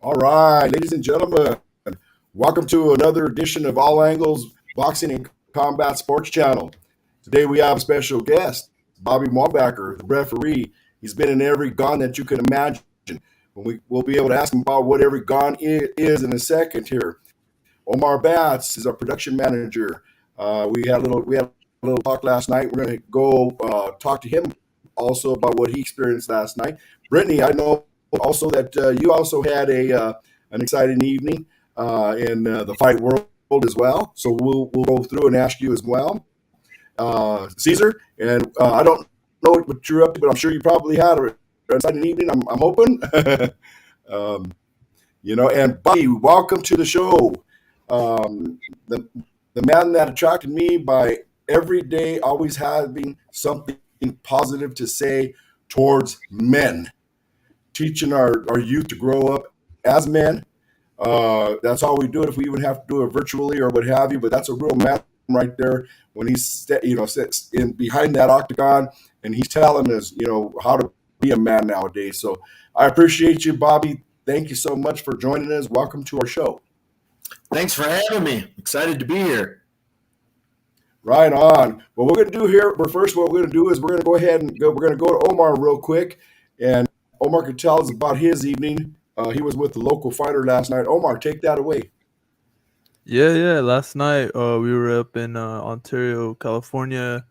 All right, ladies and gentlemen, welcome to another edition of All Angles Boxing and Combat Sports Channel. Today we have a special guest, Bobby Wombacher, the referee. He's been in every gun that you can imagine. We'll be able to ask him about what every gun is in a second here. Omar Batts is our production manager. We had a little talk last night. We're going to go talk to him also about what he experienced last night. Brittany, I know also that you also had an exciting evening in the fight world as well. So we'll go through and ask you as well, Caesar. And I don't know what you're up to, but I'm sure you probably had an exciting evening. I'm hoping. um, and Bobby, welcome to the show. The man that attracted me by every day always having something positive to say towards men, teaching our youth to grow up as men. That's how we do it. If we even have to do it virtually or what have you, but that's a real man right there when he's sits in behind that octagon and he's telling us how to be a man nowadays. So I appreciate you, Bobby. Thank you so much for joining us. Welcome to our show. Thanks for having me. Excited to be here. Right on. What we're going to do here, what we're going to do is we're going to go ahead and we're going to go to Omar real quick. And Omar can tell us about his evening. He was with the local fighter last night. Omar, take that away. Yeah. Last night, we were up in Ontario, California,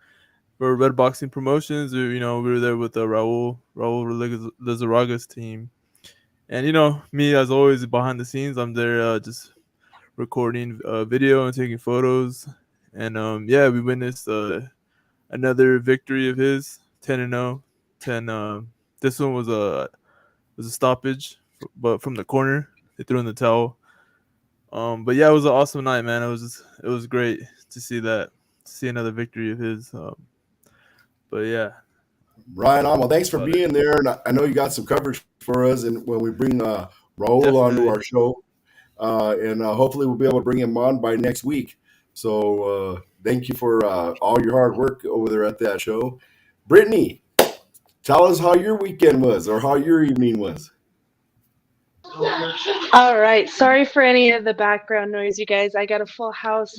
for Red Boxing Promotions. We were there with Raul Lizarraga's team, and me as always behind the scenes. I'm there, just recording video and taking photos, and we witnessed another victory of his, 10-0, 10. This one was a stoppage, but from the corner, they threw in the towel. But yeah, it was an awesome night, man. It was great to see that, to see another victory of his. But yeah, Right on. Well, thanks for about it. being there. And I know you got some coverage for us and when we bring Raul onto Definitely. our show. And hopefully we'll be able to bring him on by next week. So thank you for all your hard work over there at that show. Brittany, tell us how your weekend was or how your evening was. All right. Sorry for any of the background noise, you guys. I got a full house.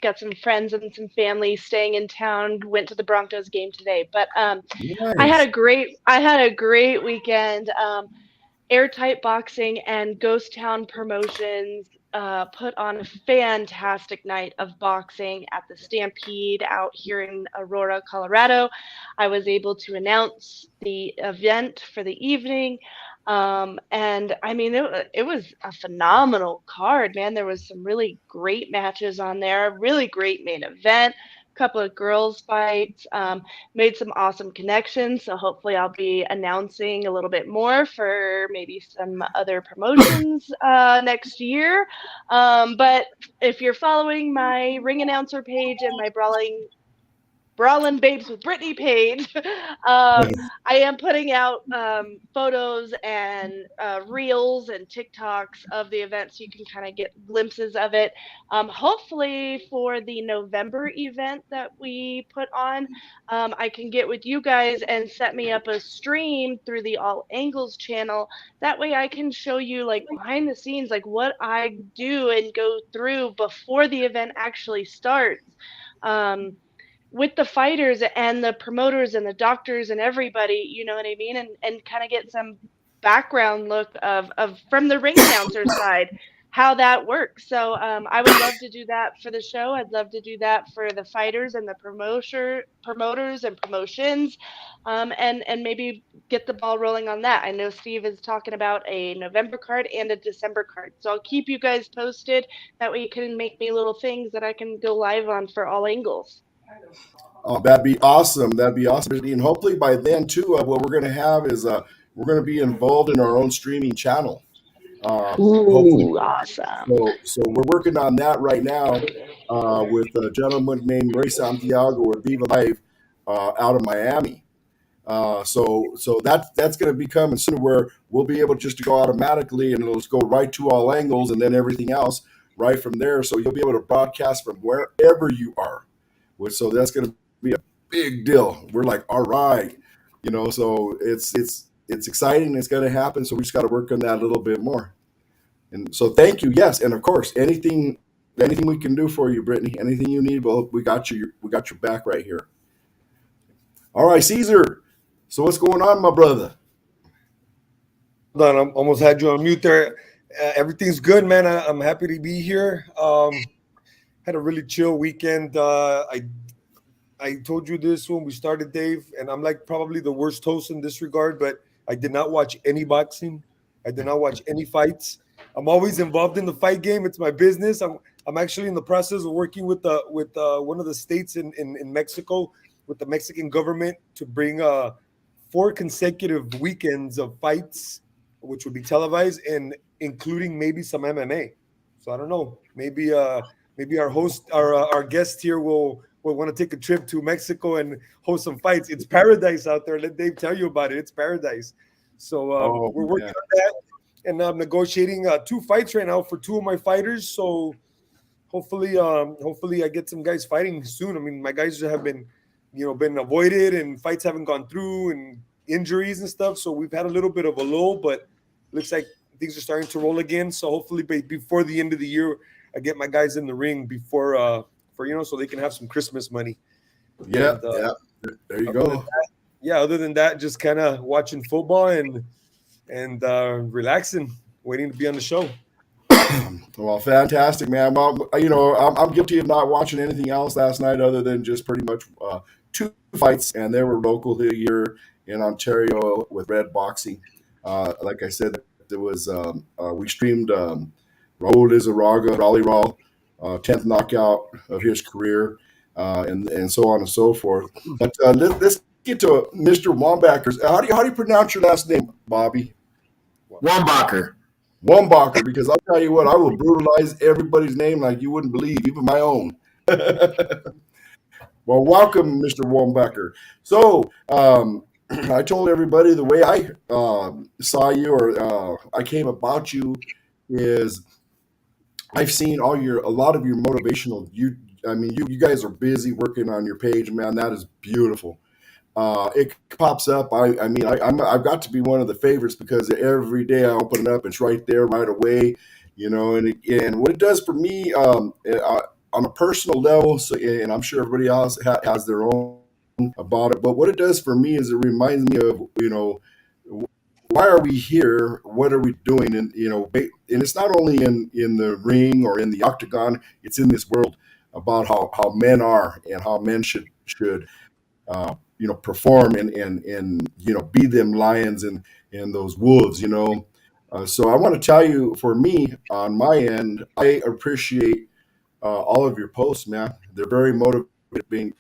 Got some friends and some family staying in town. Went to the Broncos game today, but Nice. I had a great weekend. Airtight Boxing and Ghost Town Promotions put on a fantastic night of boxing at the Stampede out here in Aurora, Colorado. I was able to announce the event for the evening. And I mean, it was a phenomenal card, man. There was some really great matches on there, really great main event, couple of girls fights, made some awesome connections. So hopefully I'll be announcing a little bit more for maybe some other promotions next year. But if you're following my ring announcer page and my Brawlin' Babes with Brittany page, I am putting out photos and reels and TikToks of the event so you can kind of get glimpses of it. Hopefully, for the November event that we put on, I can get with you guys and set me up a stream through the All Angles channel. That way, I can show you like behind the scenes, like what I do and go through before the event actually starts. Um, with the fighters and the promoters and the doctors and everybody, you know what I mean? And kind of get some background look of from the ring announcer side, how that works. So I would love to do that for the show. I'd love to do that for the fighters and the promoters and promotions, and maybe get the ball rolling on that. I know Steve is talking about a November card and a December card. So I'll keep you guys posted. That way you can make me little things that I can go live on for all angles. Oh, that'd be awesome. That'd be awesome. And hopefully by then, too, what we're going to have is we're going to be involved in our own streaming channel. Hopefully. Ooh, awesome. So we're working on that right now with a gentleman named Ray Santiago with Viva Live out of Miami. So that's going to be coming soon where we'll be able just to go automatically and it'll just go right to all angles and then everything else right from there. So you'll be able to broadcast from wherever you are. So that's going to be a big deal. We're like, all right, so it's exciting. It's going to happen. So we just got to work on that a little bit more. And so thank you. Yes, and of course, anything we can do for you, Brittany, anything you need, well, we got your back right here. All right, Caesar. So what's going on, my brother? Hold on, I almost had you on mute there. Everything's good, man. I'm happy to be here. Had a really chill weekend. I told you this when we started, Dave, and I'm like probably the worst host in this regard, but I did not watch any boxing. I did not watch any fights. I'm always involved in the fight game. It's my business. I'm actually in the process of working with one of the states in Mexico, with the Mexican government, to bring 4 consecutive weekends of fights, which would be televised, and including maybe some MMA. So I don't know. Maybe our host, our guest here will want to take a trip to Mexico and host some fights. It's paradise out there. Let Dave tell you about it. It's paradise. So we're working on that, and I'm negotiating 2 fights right now for 2 of my fighters. So hopefully I get some guys fighting soon. I mean, my guys have been avoided, and fights haven't gone through, and injuries and stuff. So we've had a little bit of a lull, but looks like things are starting to roll again. So hopefully before the end of the year, I get my guys in the ring before so they can have some Christmas money. Yeah, there you go. Other than that, just kind of watching football and relaxing, waiting to be on the show. Well, fantastic, man. Well, I'm guilty of not watching anything else last night other than just pretty much 2 fights, and they were local here in Ontario with Red Boxing. Like I said, there was we streamed Raul Lizarraga, Raleigh Raw, 10th knockout of his career, and so on and so forth. But let's get to Mr. Wombacher. How do you pronounce your last name, Bobby? Wombacher. Wombacher, because I'll tell you what, I will brutalize everybody's name like you wouldn't believe, even my own. Well, welcome, Mr. Wombacher. So I told everybody the way I saw you, or I came about you, is I've seen a lot of your motivational. You guys are busy working on your page, man. That is beautiful. It pops up. I've got to be one of the favorites because every day I open it up, it's right there right away, and what it does for me on a personal level. So, and I'm sure everybody else has their own about it. But what it does for me is it reminds me of, why are we here? What are we doing? And, and it's not only in the ring or in the octagon, it's in this world about how men are and how men should perform and be them lions and those wolves, So I want to tell you, for me, on my end, I appreciate all of your posts, man. They're very motivating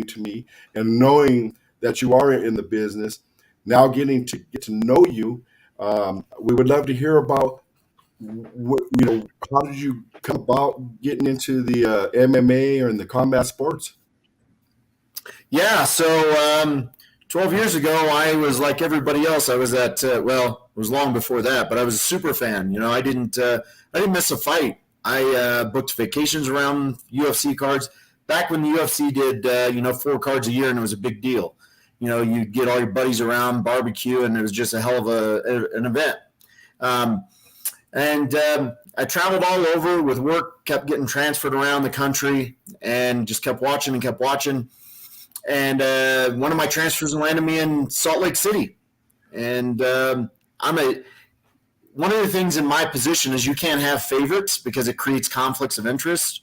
to me, and knowing that you are in the business, now getting to get to know you, we would love to hear about how did you come about getting into the MMA or in the combat sports? Yeah, so 12 years ago, I was like everybody else. I was at it was long before that, but I was a super fan. I didn't miss a fight. I booked vacations around UFC cards back when the UFC did 4 cards a year, and it was a big deal. You'd get all your buddies around, barbecue, and it was just a hell of an event. I traveled all over with work, kept getting transferred around the country, and just kept watching. And one of my transfers landed me in Salt Lake City. And one of the things in my position is you can't have favorites because it creates conflicts of interest.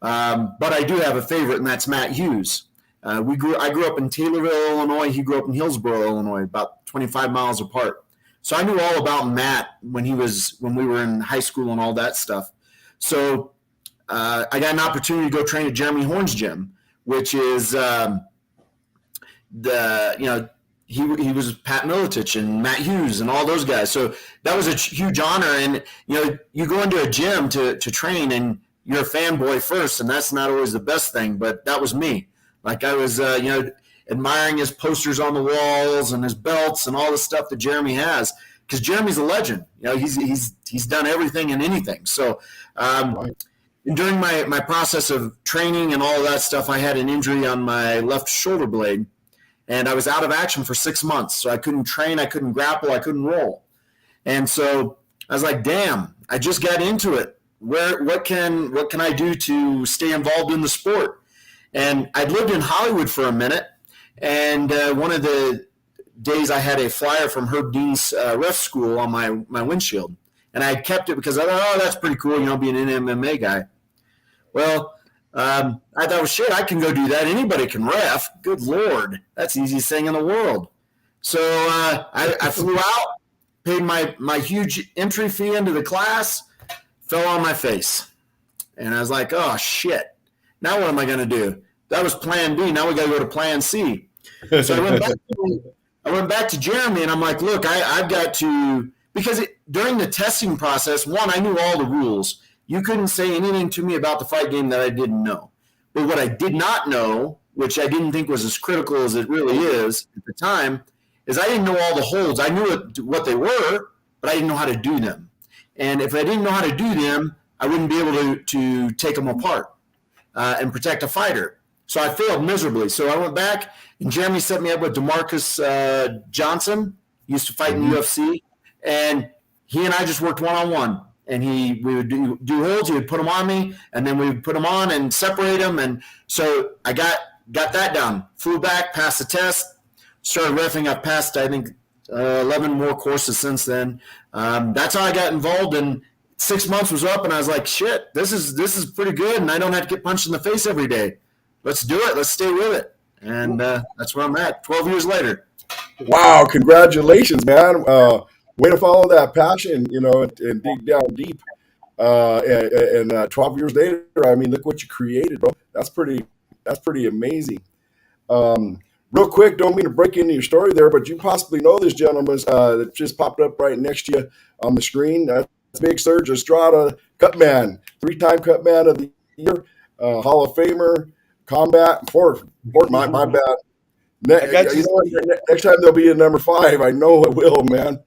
But I do have a favorite, and that's Matt Hughes. I grew up in Taylorville, Illinois. He grew up in Hillsboro, Illinois, about 25 miles apart. So I knew all about Matt when we were in high school and all that stuff. So I got an opportunity to go train at Jeremy Horn's gym, which is he was Pat Miletich and Matt Hughes and all those guys. So that was a huge honor. And you go into a gym to train, and you're a fanboy first, and that's not always the best thing. But that was me. Like I was admiring his posters on the walls and his belts and all the stuff that Jeremy has, because Jeremy's a legend. He's done everything and anything. So and during my process of training and all of that stuff, I had an injury on my left shoulder blade, and I was out of action for 6 months. So I couldn't train, I couldn't grapple, I couldn't roll. And so I was like, damn, I just got into it. What can I do to stay involved in the sport? And I'd lived in Hollywood for a minute, and one of the days I had a flyer from Herb Dean's ref school on my windshield, and I kept it because I thought, oh, that's pretty cool, being an MMA guy. Well, I thought, well, shit, I can go do that. Anybody can ref. Good Lord, that's the easiest thing in the world. So I flew out, paid my huge entry fee into the class, fell on my face. And I was like, oh, shit. Now what am I going to do? That was plan B. Now we got to go to plan C. So I went back to Jeremy, and I'm like, look, I've got to – because during the testing process, one, I knew all the rules. You couldn't say anything to me about the fight game that I didn't know. But what I did not know, which I didn't think was as critical as it really is at the time, is I didn't know all the holds. I knew what they were, but I didn't know how to do them. And if I didn't know how to do them, I wouldn't be able to take them apart and protect a fighter. So I failed miserably. So I went back, and Jeremy set me up with DeMarcus Johnson. He used to fight in the UFC. And he and I just worked one-on-one. And we would do holds. He would put them on me, and then we would put them on and separate them. And so I got that down. Flew back, passed the test, started reffing. I've passed, I think, 11 more courses since then. That's how I got involved. And 6 months was up, and I was like, shit, this is pretty good, and I don't have to get punched in the face every day. Let's do it. Let's stay with it. And that's where I'm at 12 years later. Wow, congratulations, man. Way to follow that passion, and dig down deep. And 12 years later, I mean, look what you created, bro. That's pretty amazing. Real quick, don't mean to break into your story there, but you possibly know this gentleman that just popped up right next to you on the screen. That's Big Serge Estrada, Cutman, 3-time Cutman of the Year, Hall of Famer, combat, fourth, my bad. Next time there'll be a number 5. I know it will, man.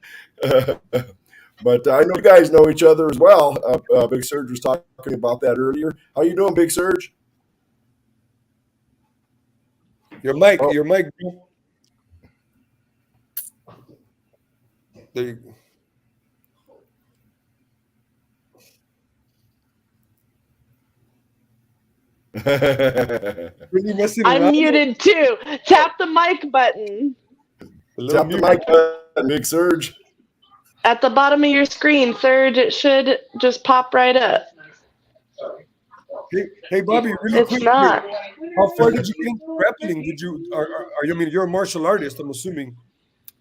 But I know you guys know each other as well. Big Serge was talking about that earlier. How you doing, Big Serge? Your mic. There you go. Really messing I'm around? muted too. Tap the mic button Tap the mic button, Big Serge. at the bottom of your screen, Serge. It should just pop right up. Hey, Bobby, really It's quick. not. How far did you get into grappling? Did you? You're a martial artist, I'm assuming.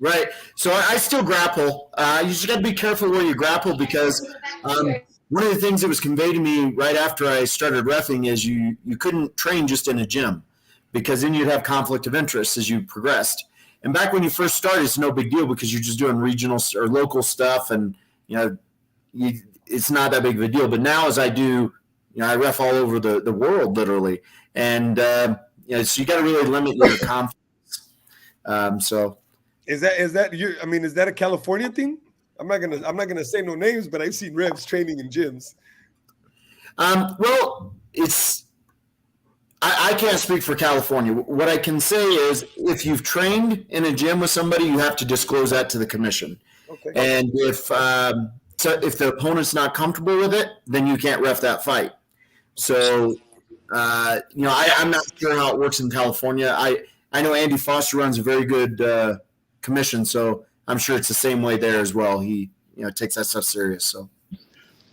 Right. So I still grapple. You just got to be careful where you grapple because one of the things that was conveyed to me right after I started reffing is you couldn't train just in a gym because then you'd have conflict of interest as you progressed. And back when you first started, it's no big deal because you're just doing regional or local stuff, and it's not that big of a deal. But now, as I do, I ref all over the world, literally, and so you got to really limit your conflicts. So Is that you? I mean, is that a California thing? I'm not gonna say no names, but I've seen refs training in gyms. Well, I can't speak for California. What I can say is if you've trained in a gym with somebody, you have to disclose that to the commission. Okay. And if the opponent's not comfortable with it, then you can't ref that fight. So, I'm not sure how it works in California. I know Andy Foster runs a very good commission, so I'm sure it's the same way there as well. He takes that stuff serious. So.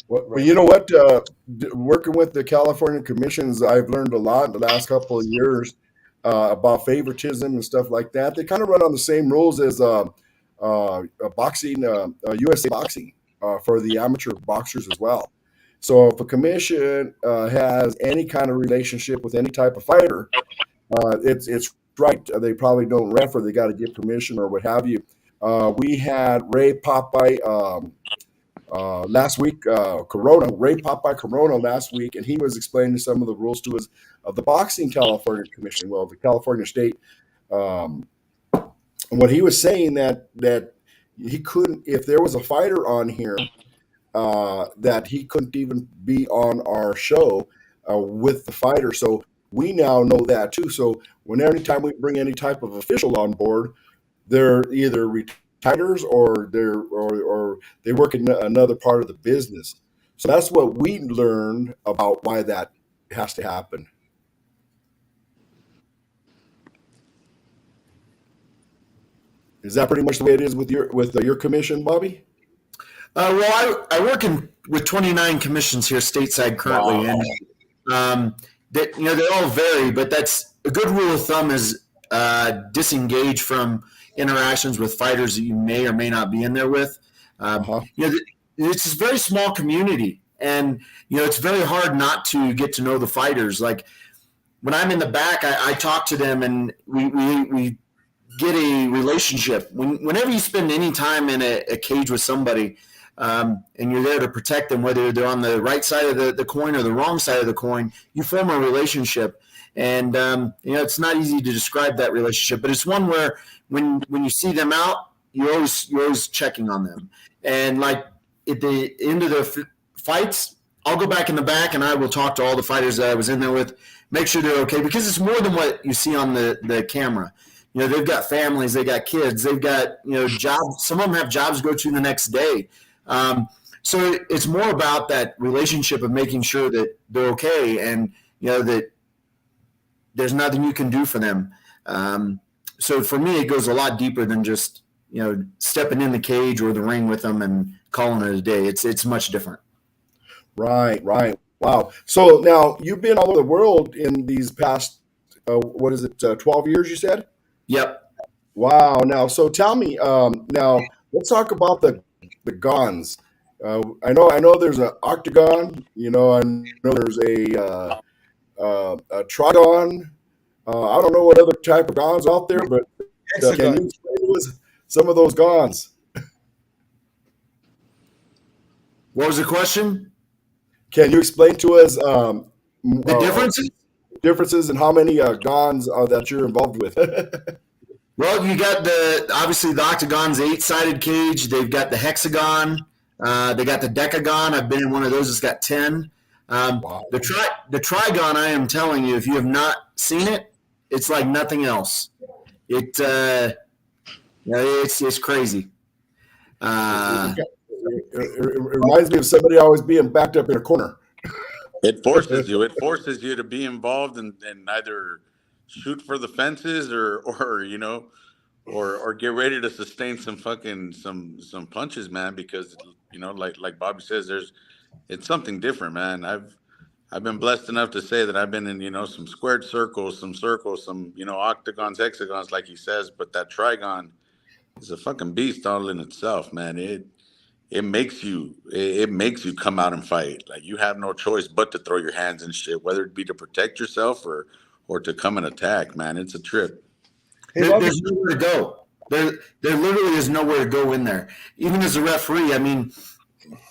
Well, you know what? Working with the California commissions, I've learned a lot in the last couple of years about favoritism and stuff like that. They kind of run on the same rules as boxing, USA Boxing for the amateur boxers as well. So if a commission has any kind of relationship with any type of fighter, it's right. They probably don't ref or they got to get permission or what have you. We had Ray Popeye last week, Ray Popeye Corona last week, and he was explaining some of the rules to us of the Boxing California Commission, well, the California State. And what he was saying that he couldn't, if there was a fighter on here, that he couldn't even be on our show with the fighter. So we now know that too. So anytime we bring any type of official on board, they're either competitors, or they work in another part of the business. So that's what we learned about why that has to happen. Is that pretty much the way it is with your commission, Bobby? Well, I work with 29 commissions here stateside currently, Wow. and that they all vary. But that's a good rule of thumb is disengage from interactions with fighters that you may or may not be in there with. Uh-huh. It's a very small community, and it's very hard not to get to know the fighters. Like when I'm in the back, I talk to them, and we get a relationship. Whenever you spend any time in a cage with somebody, and you're there to protect them, whether they're on the right side of the coin or the wrong side of the coin, you form a relationship. And it's not easy to describe that relationship, but it's one where when you see them out, you're always checking on them. And like at the end of the fights, I'll go back in the back and I will talk to all the fighters that I was in there with, make sure they're okay, because it's more than what you see on the camera. They've got families, they got kids, they've got jobs. Some of them have jobs to go to the next day. So it's more about that relationship of making sure that they're okay, and that there's nothing you can do for them. So for me, it goes a lot deeper than just stepping in the cage or the ring with them and calling it a day. It's much different. Right. Wow. So now you've been all over the world in these past 12 years, you said? Yep. Wow. Now, so tell me, now let's talk about the guns. I know there's an Octagon. I know there's a Trigon. I don't know what other type of guns out there, but can you explain to us some of those guns? What was the question? Can you explain to us The differences and how many guns that you're involved with? Well, you got obviously the Octagon's 8-sided cage. They've got the hexagon. They got the decagon. I've been in one of those. It's got 10. Wow. The Trigon, I am telling you, if you have not seen it, it's like nothing else. It's crazy. It reminds me of somebody always being backed up in a corner. It forces you. It forces you to be involved and either shoot for the fences or get ready to sustain some punches, man. Because like Bobby says, it's something different, man. I've been blessed enough to say that I've been in some squared circles, some octagons, hexagons, like he says. But that Trigon is a fucking beast all in itself, man. It makes you come out and fight. Like you have no choice but to throw your hands and shit, whether it be to protect yourself or to come and attack, man. It's a trip. There's nowhere to go. There literally is nowhere to go in there. Even as a referee, I mean,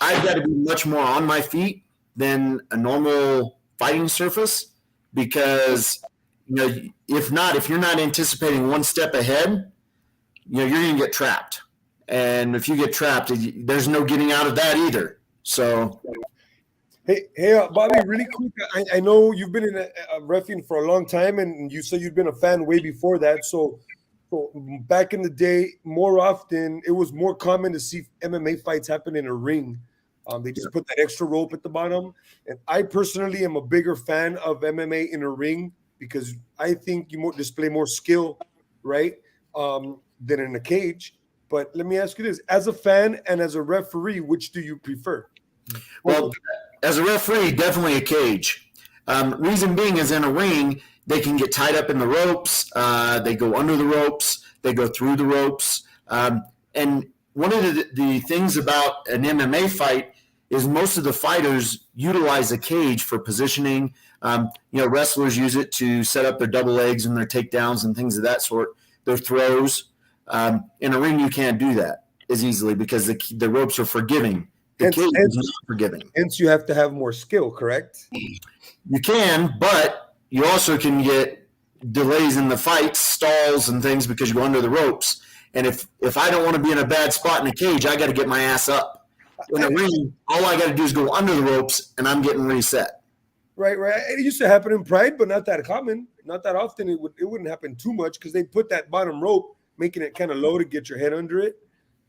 I've got to be much more on my feet than a normal fighting surface, because if you're not anticipating one step ahead, you're going to get trapped. And if you get trapped, there's no getting out of that either. So, hey, Bobby, really quick. I know you've been in a reffing for a long time, and you said you'd been a fan way before that. So back in the day, more often it was more common to see MMA fights happen in a ring. They just put that extra rope at the bottom. And I personally am a bigger fan of MMA in a ring because I think you display more skill, right, than in a cage. But let me ask you this. As a fan and as a referee, which do you prefer? Well, as a referee, definitely a cage. Reason being is in a ring, they can get tied up in the ropes. They go under the ropes. They go through the ropes. And one of the things about an MMA fight is most of the fighters utilize a cage for positioning. Wrestlers use it to set up their double legs and their takedowns and things of that sort, their throws. In a ring, you can't do that as easily because the ropes are forgiving. The cage is not forgiving. Hence, you have to have more skill, correct? You can, but you also can get delays in the fights, stalls, and things because you go under the ropes. And if I don't want to be in a bad spot in a cage, I got to get my ass up. In a ring, all I got to do is go under the ropes, and I'm getting reset. Right. It used to happen in Pride, but not that common, not that often. It wouldn't happen too much because they put that bottom rope, making it kind of low to get your head under it.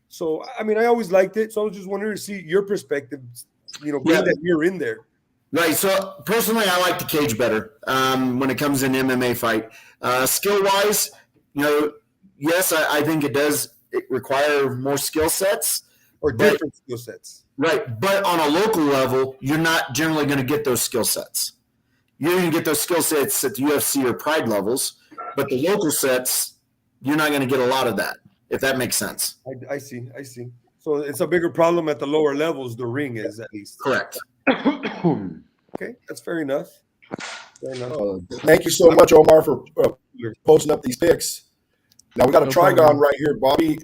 So, I mean, I always liked it. So I was just wondering to see your perspective, being Yeah. that you're in there. Right. So personally, I like the cage better when it comes to an MMA fight. Skill wise, yes, I think it does require more skill sets. Or different skill sets. Right. But on a local level, you're not generally going to get those skill sets. You're going to get those skill sets at the UFC or Pride levels, but the local sets, you're not going to get a lot of that, if that makes sense. I see. So it's a bigger problem at the lower levels, the ring is at least. Correct. Okay, that's fair enough. Thank you so much, Omar, for posting up these pics. Now we got a Trigon right here, Bobby,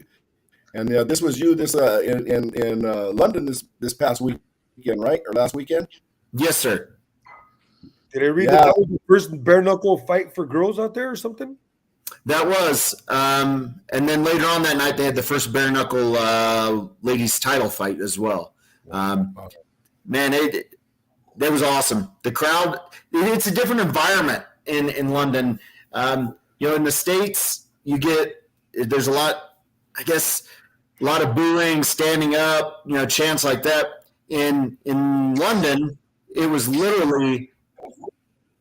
and this was you in London this past weekend, right, or last weekend? Yes, sir. Did I read that was the first bare knuckle fight for girls out there or something? That was, and then later on that night they had the first bare knuckle ladies title fight as well. Man, that was awesome. The crowd, it's a different environment in London. In the States, there's a lot of booing, standing up, chants like that. In London, it was literally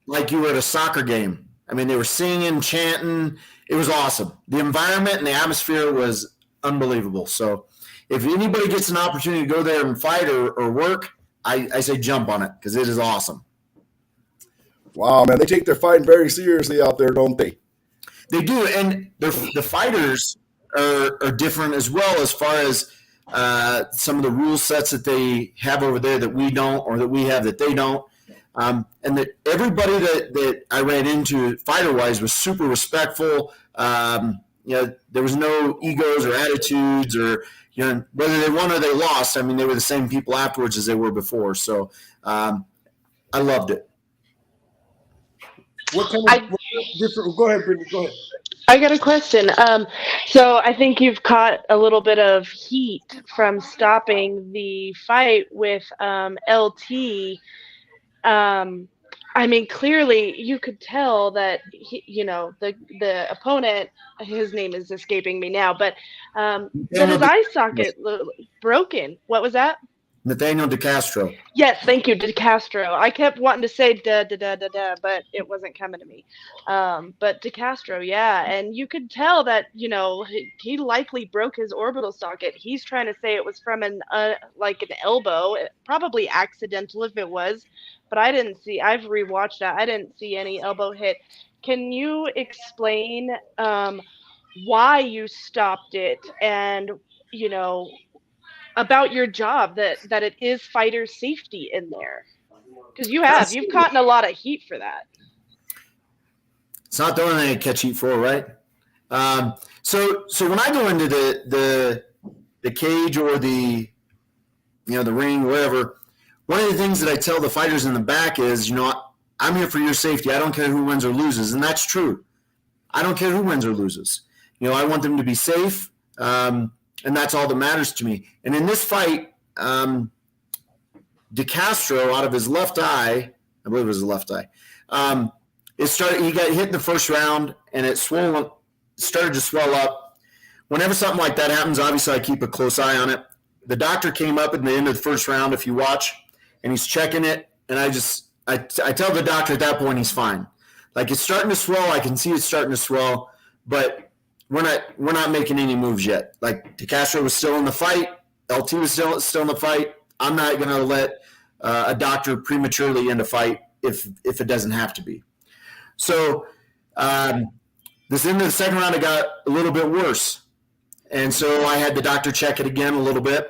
like you were at a soccer game. I mean, they were singing, chanting. It was awesome. The environment and the atmosphere was unbelievable. So if anybody gets an opportunity to go there and fight or work, I say jump on it because it is awesome. Wow, man. They take their fighting very seriously out there, don't they? They do. And the fighters are different as well as far as some of the rule sets that they have over there that we don't or that we have that they don't. And that everybody that I ran into fighter-wise was super respectful. There was no egos or attitudes or, whether they won or they lost. I mean, they were the same people afterwards as they were before. So I loved it. What kind of different? Go ahead, Brittany. Go ahead. I got a question. So I think you've caught a little bit of heat from stopping the fight with LT. I mean, clearly you could tell that the opponent, his name is escaping me now, but that his eye socket broken. What was that? Nathaniel DeCastro. Yes, thank you, DeCastro. I kept wanting to say da, but it wasn't coming to me. But DeCastro, yeah, and you could tell that he likely broke his orbital socket. He's trying to say it was from an elbow, probably accidental if it was, but I didn't see. I've rewatched that. I didn't see any elbow hit. Can you explain why you stopped it and about your job that it is fighter safety in there, because you've gotten a lot of heat for that. It's not the only thing I catch heat for, right? So when I go into the cage or the ring, whatever, one of the things that I tell the fighters in the back is, I'm here for your safety. I don't care who wins or loses, and that's true. I don't care who wins or loses. I want them to be safe. And that's all that matters to me. And in this fight, DeCastro, out of his left eye, I believe it was the left eye, he got hit in the first round, and it started to swell up. Whenever something like that happens, obviously I keep a close eye on it. The doctor came up at the end of the first round, if you watch, and he's checking it, and I tell the doctor at that point he's fine. Like, it's starting to swell. I can see it's starting to swell, but we're not making any moves yet. Like, DeCastro was still in the fight. LT was still in the fight. I'm not going to let a doctor prematurely end a fight if it doesn't have to be. So this end of the second round, it got a little bit worse. And so I had the doctor check it again a little bit.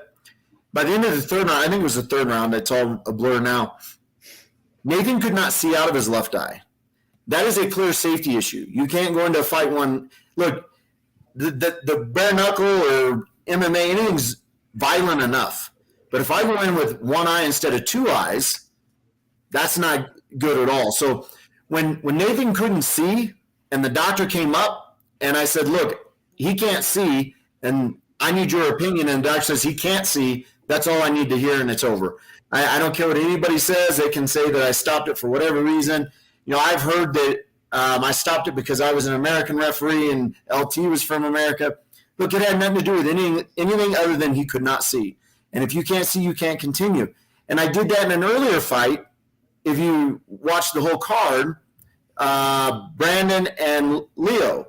By the end of the third round, I think it was the third round, it's all a blur now, Nathan could not see out of his left eye. That is a clear safety issue. You can't go into a fight look, the bare knuckle or MMA, anything's violent enough. But if I go in with one eye instead of two eyes, that's not good at all. So when Nathan couldn't see and the doctor came up and I said, look, he can't see and I need your opinion, and the doctor says he can't see, that's all I need to hear and it's over. I don't care what anybody says. They can say that I stopped it for whatever reason. I've heard that I stopped it because I was an American referee and LT was from America. Look, it had nothing to do with anything other than he could not see. And if you can't see, you can't continue. And I did that in an earlier fight. If you watch the whole card, Brandon and Leo,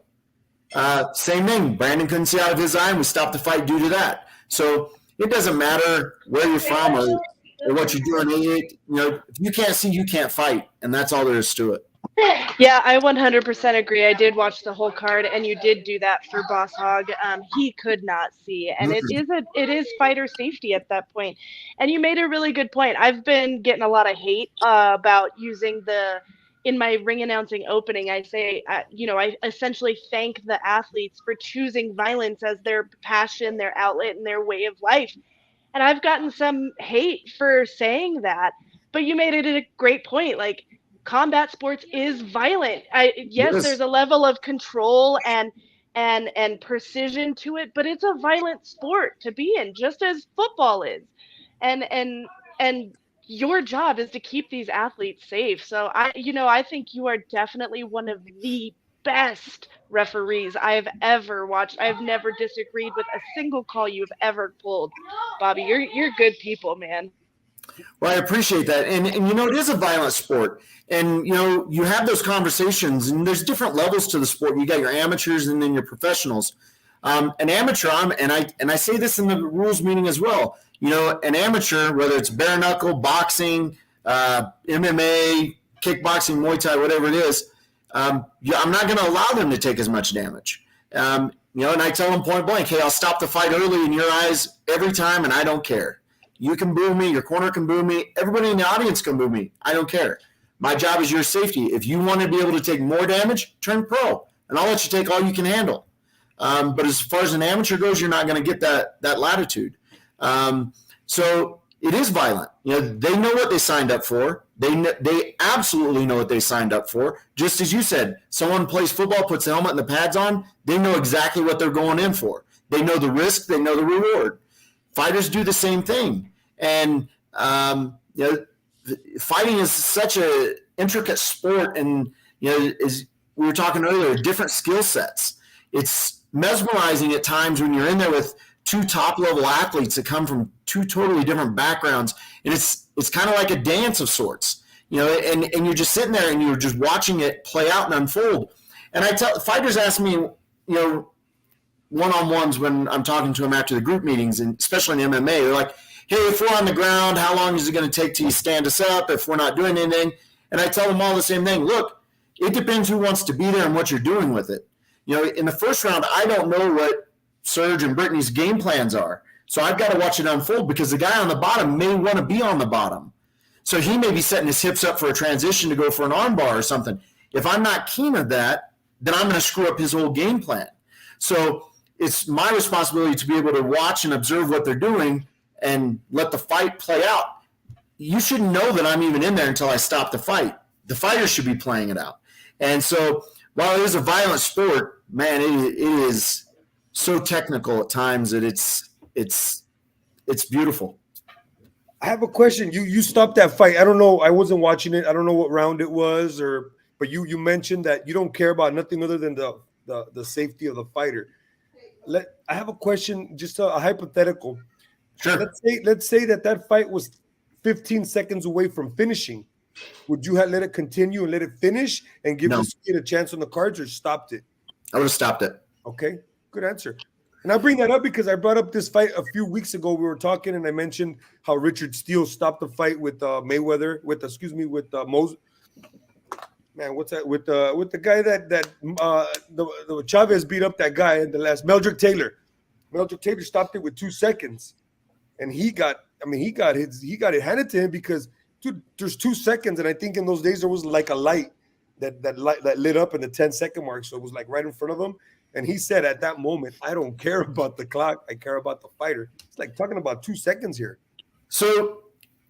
same thing. Brandon couldn't see out of his eye, and we stopped the fight due to that. So it doesn't matter where you're from or what you're doing. If you can't see, you can't fight, and that's all there is to it. Yeah, I 100% agree. I did watch the whole card, and you did do that for Boss Hog. He could not see, and it is fighter safety at that point. And you made a really good point. I've been getting a lot of hate about using in my ring announcing opening. I say, I essentially thank the athletes for choosing violence as their passion, their outlet, and their way of life. And I've gotten some hate for saying that, but you made it a great point. Like, combat sports is violent. Yes, there's a level of control and precision to it, but it's a violent sport to be in, just as football is. And your job is to keep these athletes safe. So I think you are definitely one of the best referees I've ever watched. I've never disagreed with a single call you've ever pulled. Bobby, you're good people, man. Well, I appreciate that. And it is a violent sport. And, you have those conversations, and there's different levels to the sport. You got your amateurs and then your professionals. An amateur, and I say this in the rules meeting as well, an amateur, whether it's bare knuckle, boxing, MMA, kickboxing, Muay Thai, whatever it is, I'm not going to allow them to take as much damage. And I tell them point blank, hey, I'll stop the fight early in your eyes every time, and I don't care. You can boo me. Your corner can boo me. Everybody in the audience can boo me. I don't care. My job is your safety. If you want to be able to take more damage, turn pro, and I'll let you take all you can handle. But as far as an amateur goes, you're not going to get that latitude. So it is violent. They know what they signed up for. They absolutely know what they signed up for. Just as you said, someone plays football, puts the helmet and the pads on, they know exactly what they're going in for. They know the risk. They know the reward. Fighters do the same thing. And, fighting is such an intricate sport. And, as we were talking earlier, different skill sets. It's mesmerizing at times when you're in there with two top-level athletes that come from two totally different backgrounds. And it's kind of like a dance of sorts, and you're just sitting there and you're just watching it play out and unfold. And fighters ask me, one-on-ones when I'm talking to them after the group meetings, and especially in MMA, they're like, hey, if we're on the ground, how long is it going to take till you stand us up if we're not doing anything? And I tell them all the same thing. Look, it depends who wants to be there and what you're doing with it. In the first round, I don't know what Serge and Brittany's game plans are. So I've got to watch it unfold because the guy on the bottom may want to be on the bottom. So he may be setting his hips up for a transition to go for an arm bar or something. If I'm not keen on that, then I'm going to screw up his whole game plan. So it's my responsibility to be able to watch and observe what they're doing and let the fight play out. You shouldn't know that I'm even in there until I stop the fight. The fighters should be playing it out. And so while it is a violent sport, man, it is so technical at times that it's beautiful. I have a question. You stopped that fight. I don't know. I wasn't watching it. I don't know what round it was, but you mentioned that you don't care about nothing other than the safety of the fighter. I have a question, just a hypothetical. Sure. Let's say that fight was 15 seconds away from finishing. Would you have let it continue and let it finish and give this kid a chance on the cards, or stopped it? I would have stopped it. Okay, good answer. And I bring that up because I brought up this fight a few weeks ago. We were talking, and I mentioned how Richard Steele stopped the fight with Mayweather, with Moses. Man, what's that? With the guy that the Chavez beat up that guy in the last, Meldrick Taylor. Meldrick Taylor stopped it with 2 seconds, and he got it handed to him because, dude, there's 2 seconds, and I think in those days there was like a light that lit up in the 10-second mark, so it was like right in front of him. And he said at that moment, I don't care about the clock. I care about the fighter. It's like talking about 2 seconds here. So,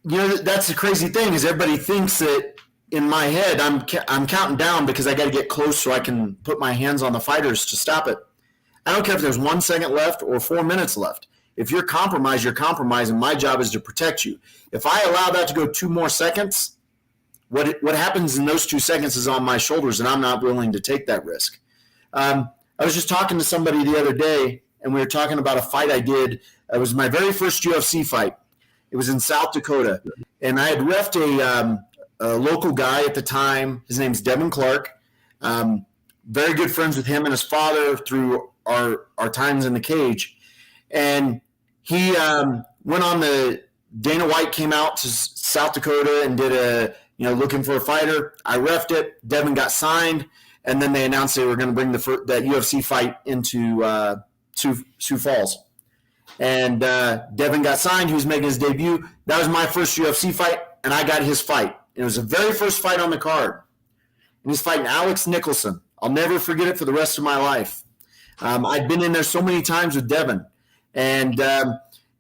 that's the crazy thing is everybody thinks that in my head I'm counting down because I got to get close so I can put my hands on the fighters to stop it. I don't care if there's 1 second left or 4 minutes left. If you're compromised, you're compromised, and my job is to protect you. If I allow that to go 2 more seconds, what happens in those 2 seconds is on my shoulders, and I'm not willing to take that risk. I was just talking to somebody the other day, and we were talking about a fight I did. It was my very first UFC fight. It was in South Dakota, and I had reffed a local guy at the time. His name's Devin Clark. Very good friends with him and his father through our times in the cage. And he went on the Dana White came out to South Dakota and did looking for a fighter. I reffed it. Devin got signed, and then they announced they were going to bring that UFC fight into Sioux Falls. And Devin got signed. He was making his debut. That was my first UFC fight, and I got his fight. It was the very first fight on the card. And he's fighting Alex Nicholson. I'll never forget it for the rest of my life. I'd been in there so many times with Devin. And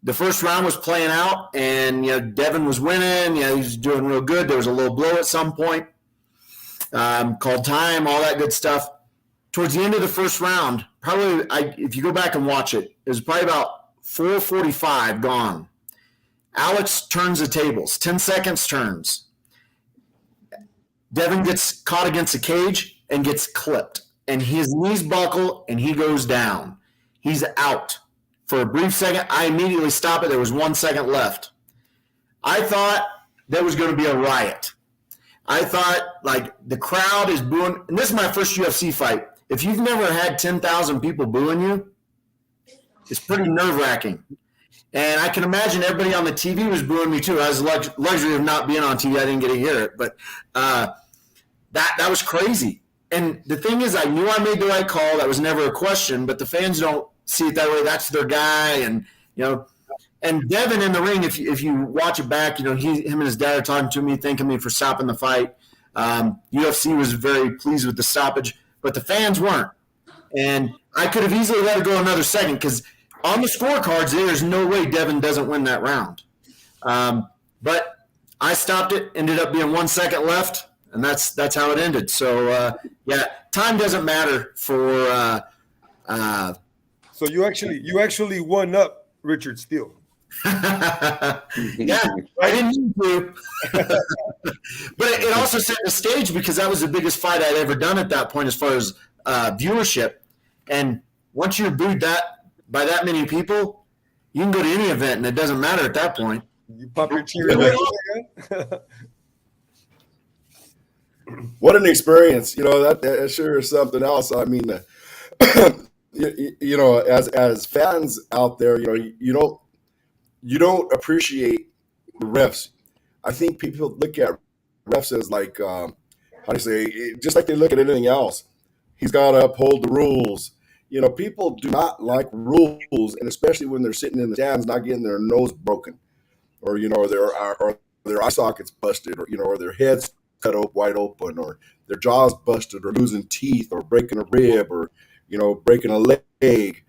the first round was playing out, and Devin was winning. He was doing real good. There was a little blow at some point. Called time, all that good stuff. Towards the end of the first round, probably if you go back and watch it, it was probably about 4:45 gone. Alex turns the tables. 10 seconds turns. Devin gets caught against the cage and gets clipped. And his knees buckle and he goes down. He's out. For a brief second, I immediately stop it. There was 1 second left. I thought there was going to be a riot. I thought, like, the crowd is booing. And this is my first UFC fight. If you've never had 10,000 people booing you, it's pretty nerve-wracking. And I can imagine everybody on the TV was booing me too. I was the luxury of not being on TV. I didn't get to hear it. But that was crazy. And the thing is, I knew I made the right call. That was never a question. But the fans don't see it that way. That's their guy. And, and Devin in the ring, if you watch it back, him and his dad are talking to me, thanking me for stopping the fight. UFC was very pleased with the stoppage. But the fans weren't. And I could have easily let it go another second because on the scorecards, there's no way Devin doesn't win that round. But I stopped it, ended up being 1 second left, and that's how it ended. So, time doesn't matter for So you actually won up Richard Steele. I didn't need to. But it also set the stage because that was the biggest fight I'd ever done at that point as far as viewership. And once you're booed by that many people, you can go to any event and it doesn't matter at that point. You pop your cherry. What an experience. That sure is something else. I mean, as fans out there, you don't appreciate the refs. I think people look at refs as like, just like they look at anything else. He's got to uphold the rules. People do not like rules, and especially when they're sitting in the stands, not getting their nose broken, or their eye sockets busted, or their heads cut wide open, or their jaws busted, or losing teeth, or breaking a rib, or breaking a leg.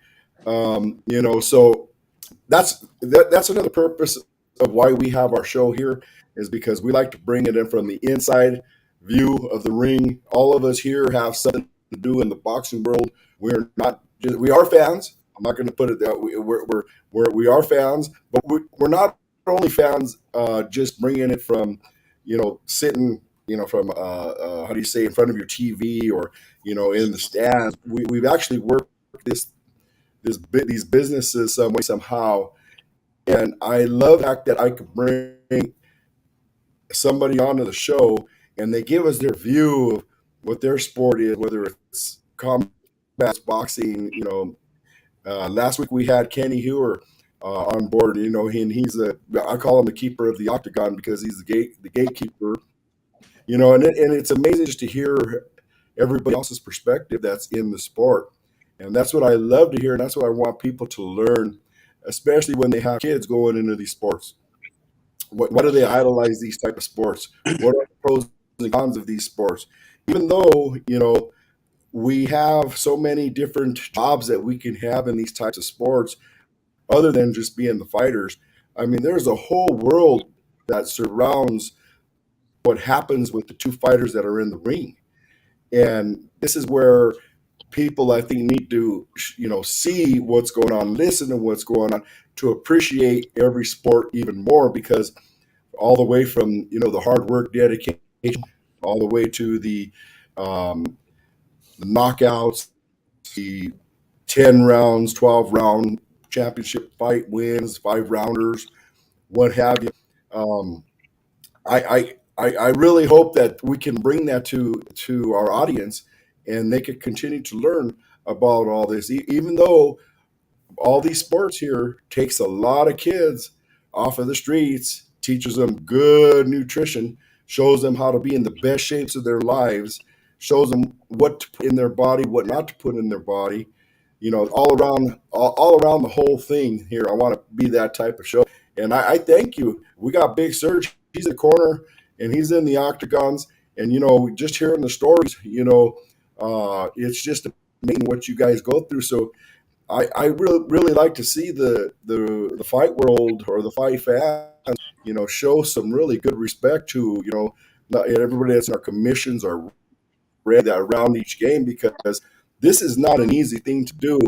So that's another purpose of why we have our show here, is because we like to bring it in from the inside view of the ring. All of us here have something to do in the boxing world. We are fans. I'm not going to put it that way. We are fans, but we're not only fans just bringing it from sitting from in front of your TV or in the stands. We've actually worked these businesses some way somehow, and I love the fact that I could bring somebody onto the show and they give us their view of what their sport is, whether it's combat boxing. Last week we had Kenny Hewer on board. And he's I call him the keeper of the Octagon because he's the gatekeeper. And it's amazing just to hear everybody else's perspective that's in the sport, and that's what I love to hear, and that's what I want people to learn, especially when they have kids going into these sports. Why do they idolize these type of sports? What are the pros and cons of these sports? Even though we have so many different jobs that we can have in these types of sports, other than just being the fighters. I mean, there's a whole world that surrounds what happens with the two fighters that are in the ring. And this is where people, I think, need to, see what's going on, listen to what's going on, to appreciate every sport even more, because all the way from, the hard work, dedication, all the way to the knockouts, the 10 rounds, 12-round championship fight wins, 5-rounders, what have you. I really hope that we can bring that to our audience, and they could continue to learn about all this, even though all these sports here takes a lot of kids off of the streets, teaches them good nutrition, shows them how to be in the best shapes of their lives, shows them what to put in their body, what not to put in their body. All around the whole thing here. I want to be that type of show. And I thank you. We got Big Surge. He's in the corner and he's in the octagons. And, just hearing the stories, it's just amazing what you guys go through. So I really like to see the fight world or the fight fans, show some really good respect to, everybody that's in our commissions are ready around each game, because this is not an easy thing to do.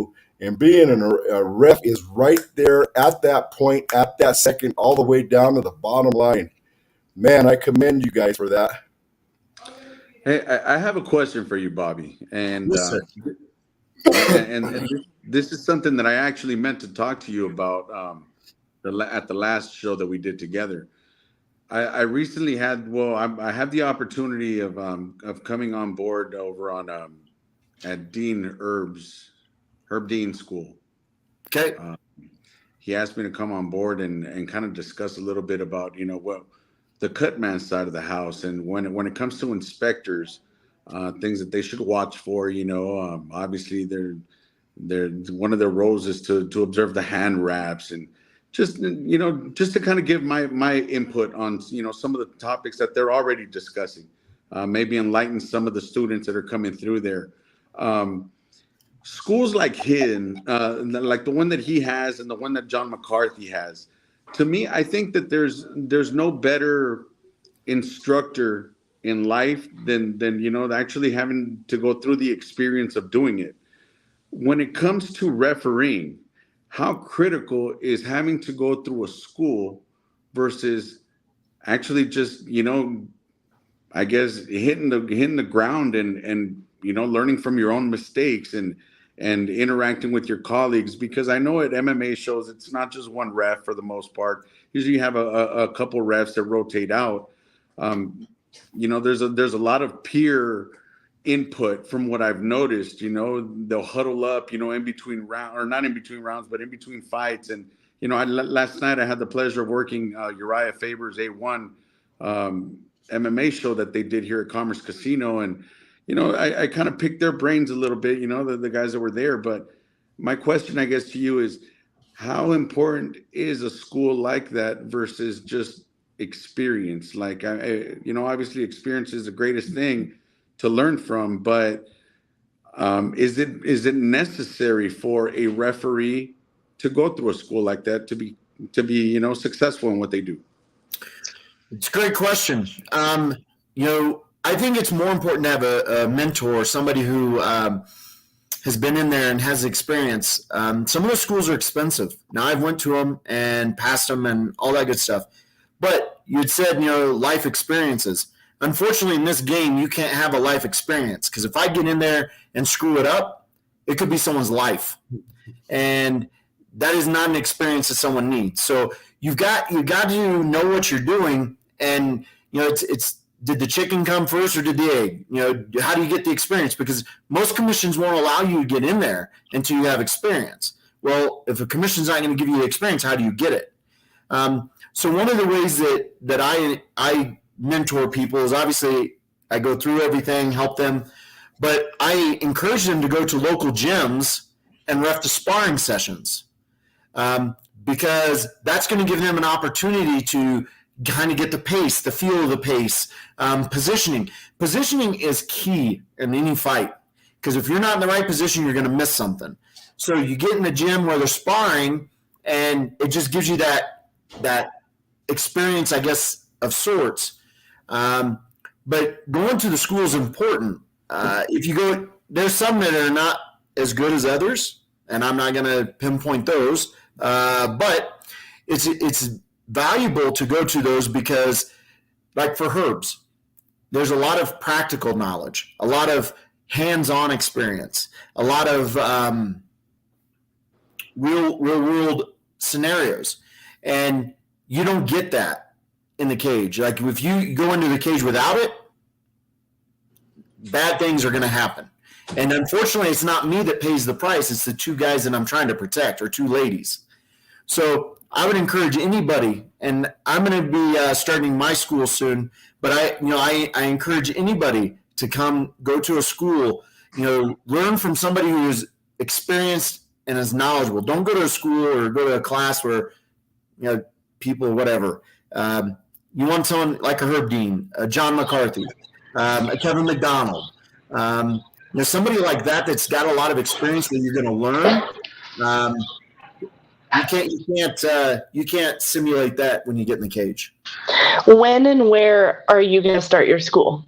And being a ref is right there at that point, at that second, all the way down to the bottom line. Man, I commend you guys for that. Hey, I have a question for you, Bobby. And Yes, sir. and this is something that I actually meant to talk to you about at the last show that we did together. I recently had, I had the opportunity of coming on board over on at Dean Herb Dean School. Okay. He asked me to come on board and kind of discuss a little bit about, what the cutman side of the house, and when it comes to inspectors, things that they should watch for. Obviously they're one of their roles is to observe the hand wraps, and just to kind of give my input on some of the topics that they're already discussing, maybe enlighten some of the students that are coming through there. Schools like him, like the one that he has and the one that John McCarthy has, to me, I think that there's no better instructor in life than actually having to go through the experience of doing it. When it comes to refereeing, how critical is having to go through a school versus actually just I guess hitting the ground and learning from your own mistakes and interacting with your colleagues? Because I know at MMA shows it's not just one ref for the most part. Usually you have a couple refs that rotate out. There's a lot of peer input from what I've noticed. They'll huddle up, in between rounds, or not in between rounds, but in between fights. And last night I had the pleasure of working Uriah Faber's A1 MMA show that they did here at Commerce Casino, and I kind of picked their brains a little bit, the guys that were there. But my question, I guess, to you is, how important is a school like that versus just experience? Like, obviously experience is the greatest thing to learn from, but is it necessary for a referee to go through a school like that to be successful in what they do? It's a great question. I think it's more important to have a mentor, somebody who has been in there and has experience. Some of those schools are expensive. Now, I've went to them and passed them and all that good stuff. But you'd said, life experiences. Unfortunately, in this game, you can't have a life experience, because if I get in there and screw it up, it could be someone's life. And that is not an experience that someone needs. So you've got to know what you're doing. And, it's did the chicken come first or did the egg? How do you get the experience? Because most commissions won't allow you to get in there until you have experience. Well, if a commission's not going to give you the experience, how do you get it? So one of the ways that I mentor people is, obviously I go through everything, help them, but I encourage them to go to local gyms and ref the sparring sessions, because that's going to give them an opportunity to kind of get the pace, the feel of the pace, positioning. Positioning is key in any fight, because if you're not in the right position, you're going to miss something. So you get in the gym where they're sparring, and it just gives you that experience, I guess, of sorts. But going to the school is important. If you go, there's some that are not as good as others, and I'm not going to pinpoint those. But it's valuable to go to those, because, like for Herbs, there's a lot of practical knowledge, a lot of hands-on experience, a lot of real world scenarios, and you don't get that in the cage. Like if you go into the cage without it, bad things are going to happen. And unfortunately, it's not me that pays the price. It's the two guys that I'm trying to protect, or two ladies. So I would encourage anybody, and I'm going to be starting my school soon, but I encourage anybody to go to a school, learn from somebody who is experienced and is knowledgeable. Don't go to a school or go to a class where, people, whatever. You want someone like a Herb Dean, a John McCarthy, a Kevin McDonald, somebody like that that's got a lot of experience that you're going to learn. You can't simulate that when you get in the cage. When and where are you going to start your school?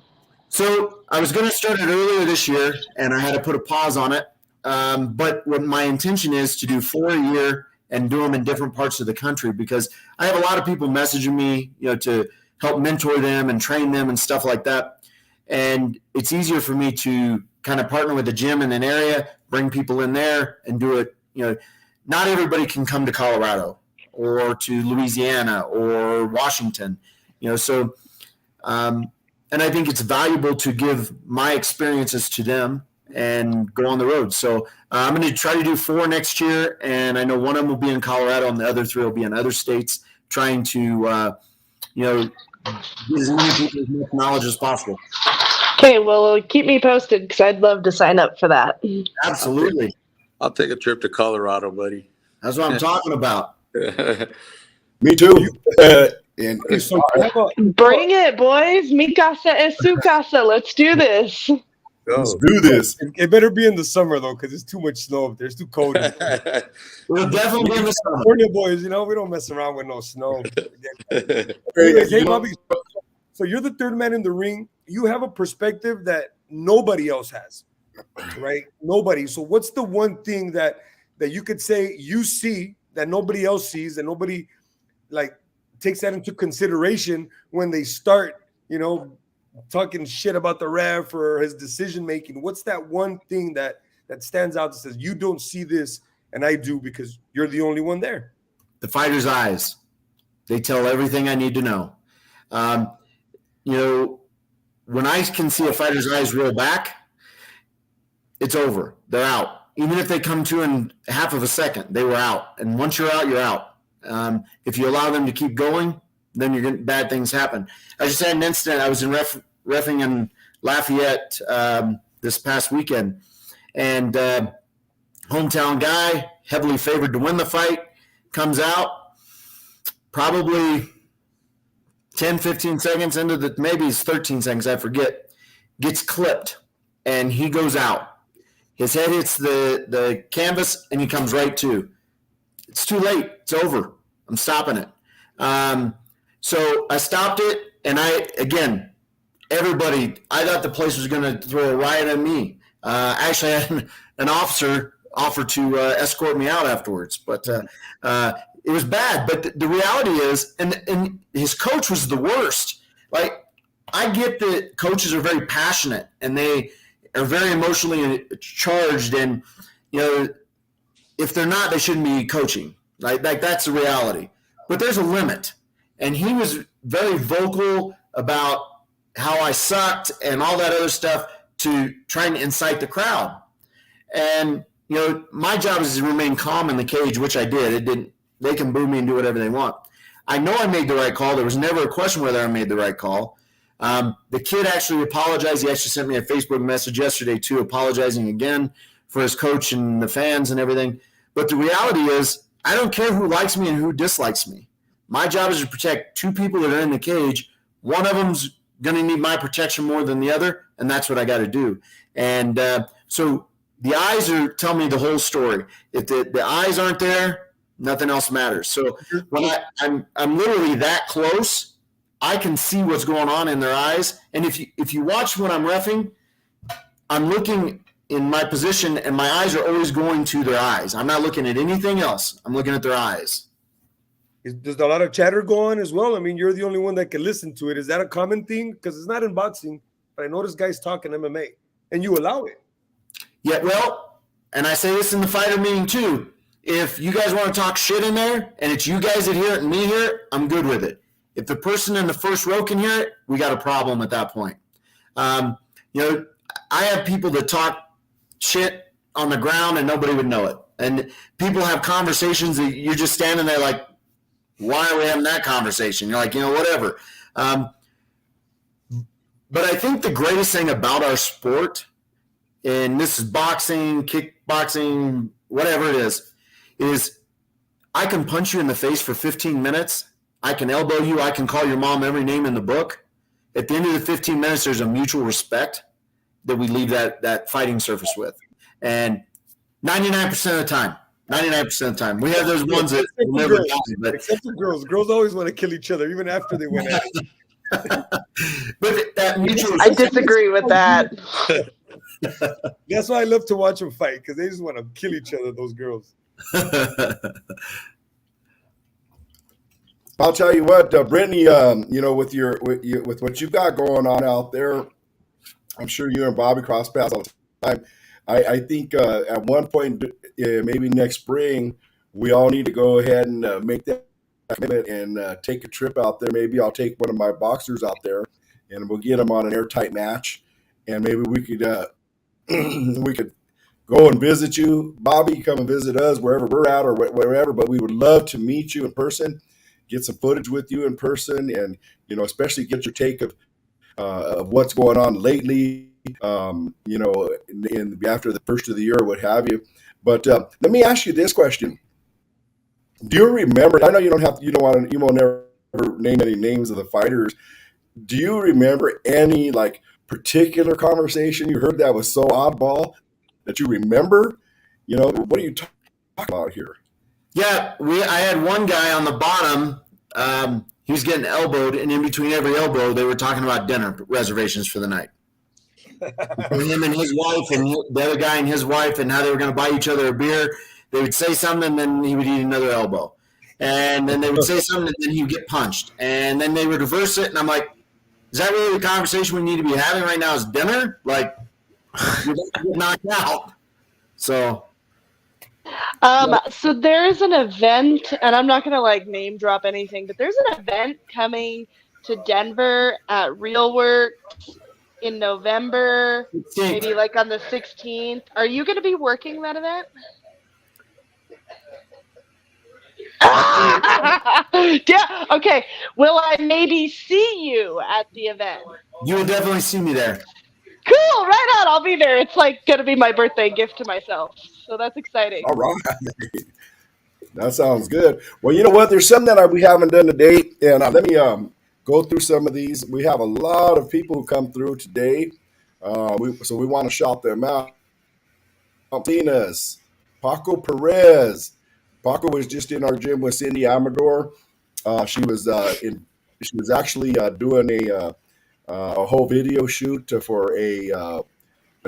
So I was going to start it earlier this year, and I had to put a pause on it. But what my intention is to do 4 a year and do them in different parts of the country, because I have a lot of people messaging me, to help mentor them and train them and stuff like that. And it's easier for me to kind of partner with a gym in an area, bring people in there and do it. Not everybody can come to Colorado or to Louisiana or Washington, so, and I think it's valuable to give my experiences to them and go on the road. So I'm going to try to do 4 next year, and I know one of them will be in Colorado and the other 3 will be in other states, trying to, give as many people as much knowledge as possible. Okay, well, keep me posted because I'd love to sign up for that. Absolutely. I'll take a trip to Colorado, buddy. That's what I'm talking about. Me too. And So Bring it, boys. Mi casa es su casa. Let's do this. let's do this. it better be in the summer though, because it's too much snow up there. It's too cold. We'll definitely be in the summer. California boys, we don't mess around with no snow. Hey, Hey, Bobby, so you're the third man in the ring. You have a perspective that nobody else has, right? Nobody. So what's the one thing that you could say you see that nobody else sees, that nobody takes that into consideration when they start, talking shit about the ref or his decision making? What's that one thing that stands out that says you don't see this and I do because you're the only one there? The fighter's eyes. They tell everything I need to know. When I can see a fighter's eyes roll back, it's over. They're out. Even if they come to in half of a second, they were out. And once you're out, you're out. If you allow them to keep going, then you're getting bad things happen. I just had an incident. I was in reffing in Lafayette this past weekend, and hometown guy, heavily favored to win the fight, comes out probably 10, 15 seconds into maybe it's 13 seconds, I forget, gets clipped, and he goes out. His head hits the canvas, and he comes right to. It's too late. It's over. I'm stopping it. So I stopped it, and everybody, I thought the place was going to throw a riot on me. Actually, I had an officer offer to escort me out afterwards, but it was bad. But the reality is, and his coach was the worst. I get that coaches are very passionate, and they are very emotionally charged, and if they're not, they shouldn't be coaching. Like that's the reality. But there's a limit. And he was very vocal about how I sucked and all that other stuff to trying to incite the crowd. And, my job is to remain calm in the cage, which I did. They can boo me and do whatever they want. I know I made the right call. There was never a question whether I made the right call. The kid actually apologized. He actually sent me a Facebook message yesterday too, apologizing again for his coach and the fans and everything. But the reality is, I don't care who likes me and who dislikes me. My job is to protect 2 people that are in the cage. One of them's going to need my protection more than the other, and that's what I got to do. And so the eyes tell me the whole story. If the eyes aren't there, nothing else matters. So when I'm literally that close, I can see what's going on in their eyes. And if you watch when I'm reffing, I'm looking in my position, and my eyes are always going to their eyes. I'm not looking at anything else. I'm looking at their eyes. Does a lot of chatter go on as well? I mean, you're the only one that can listen to it. Is that a common thing? Because it's not in boxing, but I notice guys talking MMA, and you allow it. Yeah, well, and I say this in the fighter meeting too. If you guys want to talk shit in there and it's you guys that hear it and me hear it, I'm good with it. If the person in the first row can hear it, we got a problem at that point. I have people that talk shit on the ground and nobody would know it. And people have conversations that you're just standing there like, why are we having that conversation? You're like, whatever. But I think the greatest thing about our sport, and this is boxing, kickboxing, whatever it is I can punch you in the face for 15 minutes. I can elbow you. I can call your mom every name in the book. At the end of the 15 minutes, there's a mutual respect that we leave that fighting surface with. And 99% of the time, we have those ones that never die. Except for girls. Girls always want to kill each other, even after they win at it. But that mutual I disagree with that. That's why I love to watch them fight, because they just want to kill each other, those girls. I'll tell you what, Brittany, with what you've got going on out there, I'm sure you and Bobby cross paths all the time. I think at one point, maybe next spring, we all need to go ahead and make that commitment and take a trip out there. Maybe I'll take one of my boxers out there, and we'll get them on an airtight match, and maybe we could go and visit you, Bobby. Come and visit us wherever we're at or wherever. But we would love to meet you in person, get some footage with you in person, and especially get your take of what's going on lately. After the first of the year, or what have you. But let me ask you this question: do you remember? I know you won't never name any names of the fighters. Do you remember any particular conversation you heard that was so oddball that you remember? What are you talking about here? Yeah, I had one guy on the bottom. He was getting elbowed, and in between every elbow, they were talking about dinner reservations for the night. Him and his wife, and the other guy and his wife, and how they were going to buy each other a beer. They would say something, and then he would eat another elbow. And then they would say something, and then he would get punched. And then they would reverse it, and I'm like, is that really the conversation we need to be having right now is dinner? Like, you're going to get knocked out. So there's an event, and I'm not going to name drop anything, but there's an event coming to Denver at Real Works in November, maybe on the 16th. Are you going to be working that event? Yeah. Okay. Will I maybe see you at the event? You will definitely see me there. Cool. Right on. I'll be there. It's going to be my birthday gift to myself. So that's exciting. All right. That sounds good. Well, you know what? There's something that we haven't done today, and let me go through some of these. We have a lot of people who come through today, so we want to shout them out. Martinez, Paco Perez. Paco was just in our gym with Cindy Amador. She was actually doing a whole video shoot for an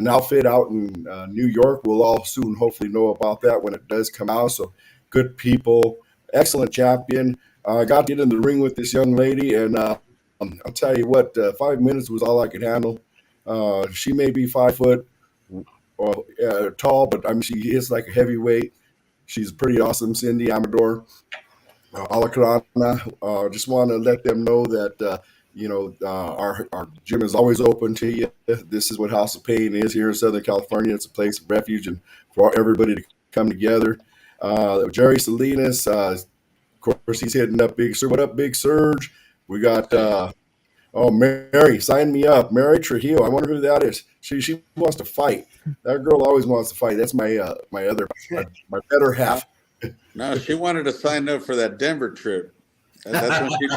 outfit out in New York. We'll all soon hopefully know about that when it does come out. So good people, excellent champion. I got to get in the ring with this young lady, and I'll tell you what, 5 minutes was all I could handle. She may be 5 foot tall, but she is like a heavyweight. She's pretty awesome, Cindy Amador. Alacrana. Just want to let them know that our gym is always open to you. This is what House of Pain is here in Southern California. It's a place of refuge and for everybody to come together. Jerry Salinas, of course, he's hitting up Big Surge. What up, Big Surge? We got Mary, sign me up. Mary Trujillo. I wonder who that is. She wants to fight. That girl always wants to fight. That's my better half. No, she wanted to sign up for that Denver trip. That's when she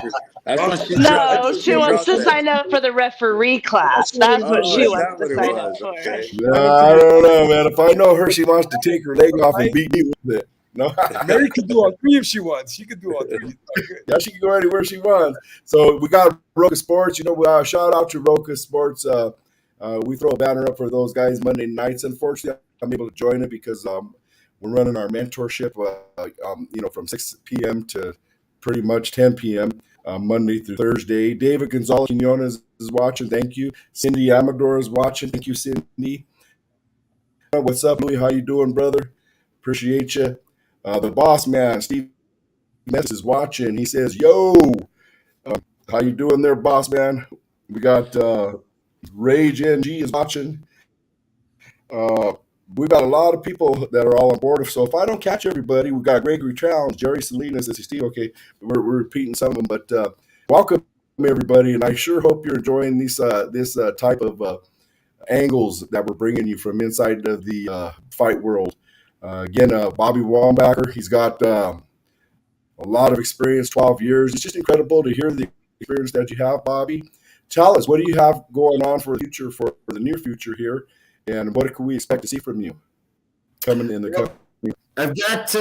she wants to sign up for the referee class. That's what she wants to sign up for. Okay. I don't know, man. If I know her, she wants to take her leg off and beat me with it. No, Mary could do all 3 if she wants. She could do all 3. Yeah, she can go anywhere she wants. So we got Roca Sports. Shout out to Roca Sports. We throw a banner up for those guys Monday nights. Unfortunately, I'm able to join it because we're running our mentorship, from 6 p.m. to pretty much 10 p.m. Monday through Thursday. David Gonzalez Quinones is watching. Thank you. Cindy Amador is watching. Thank you, Cindy. What's up, Louis? How you doing, brother? Appreciate you. The boss man, Steve Ness, is watching. He says, "Yo, how you doing there, boss man?" We got Rage NG is watching. Uh, we've got a lot of people that are all on board. So if I don't catch everybody, we've got Gregory Towns, Jerry Salinas, as you see. Okay, we're repeating some of them, but welcome everybody, and I sure hope you're enjoying this type of angles that we're bringing you from inside of the fight world. Again, Bobby Wombacher, he's got a lot of experience, 12 years. It's just incredible to hear the experience that you have, Bobby. Tell us, what do you have going on for the future, for the near future here, and what can we expect to see from you coming in the coming? I've got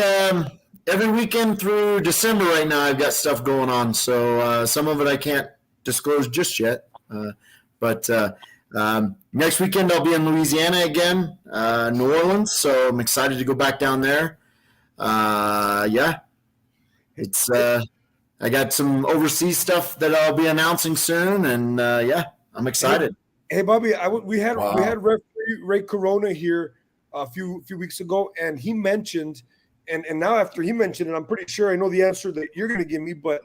every weekend through December right now. I've got stuff going on, so some of it I can't disclose just yet. But next weekend I'll be in Louisiana again, New Orleans. So I'm excited to go back down there. Yeah, it's I got some overseas stuff that I'll be announcing soon, and yeah, I'm excited. Hey, Bobby, we had referee Ray Corona here a few weeks ago, and he mentioned, and now after he mentioned it, I'm pretty sure I know the answer that you're going to give me, but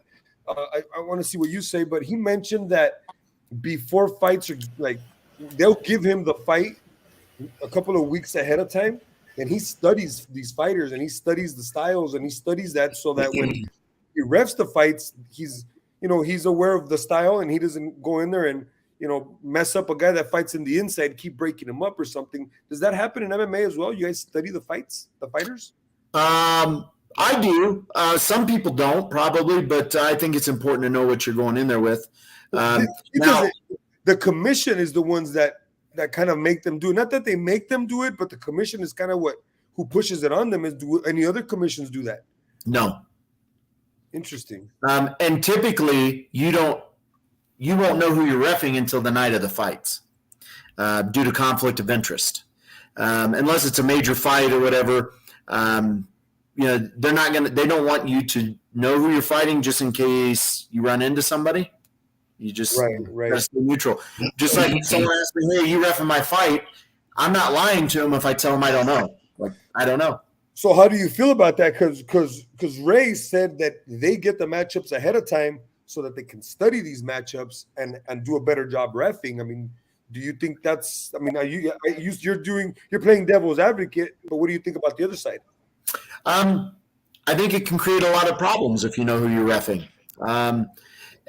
I want to see what you say. But he mentioned that before fights are like, they'll give him the fight a couple of weeks ahead of time, and he studies these fighters, and he studies the styles, and he studies that so that when he refs the fights, he's aware of the style, and he doesn't go in there and mess up a guy that fights in the inside, keep breaking him up or something. Does that happen in MMA as well? You guys study the fighters? I do. Some people don't, probably, but I think it's important to know what you're going in there with. Now, the commission is the ones that kind of make them do it. Not that they make them do it, but the commission is kind of who pushes it on them. Do any other commissions do that? No. Interesting. And typically, you won't know who you're reffing until the night of the fights, due to conflict of interest. Unless it's a major fight or whatever, they don't want you to know who you're fighting just in case you run into somebody. You just gotta stay neutral. Just like if someone asks me, "Hey, you reffing my fight?" I'm not lying to them if I tell them I don't know. Like, I don't know. So how do you feel about that? Because Ray said that they get the matchups ahead of time so that they can study these matchups and do a better job reffing. I mean, do you think that's? I mean, you're playing devil's advocate, but what do you think about the other side? I think it can create a lot of problems if you know who you're reffing.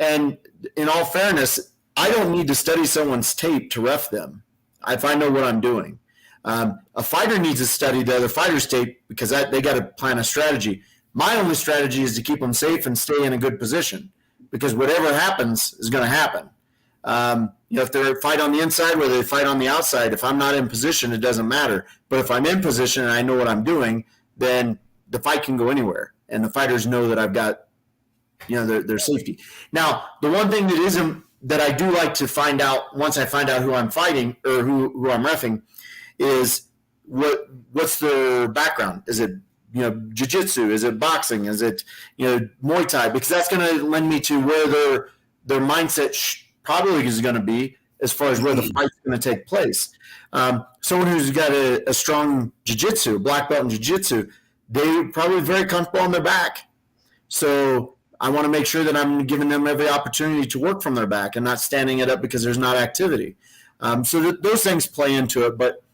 And in all fairness, I don't need to study someone's tape to ref them if I know what I'm doing. A fighter needs to study the other fighter's tape because they got to plan a strategy. My only strategy is to keep them safe and stay in a good position, because whatever happens is going to happen. If they fight on the inside, whether they fight on the outside, if I'm not in position, it doesn't matter. But if I'm in position and I know what I'm doing, then the fight can go anywhere, and the fighters know that I've got, their safety. Now, the one thing that I do like to find out once I find out who I'm fighting or who I'm reffing is what's their background. Is it jiu-jitsu? Is it boxing? Is it Muay Thai? Because that's going to lend me to where their mindset probably is going to be as far as where the fight's going to take place. Someone who's got a strong jiu-jitsu, black belt in jiu-jitsu, they're probably very comfortable on their back. So I want to make sure that I'm giving them every opportunity to work from their back and not standing it up because there's not activity. So those things play into it, but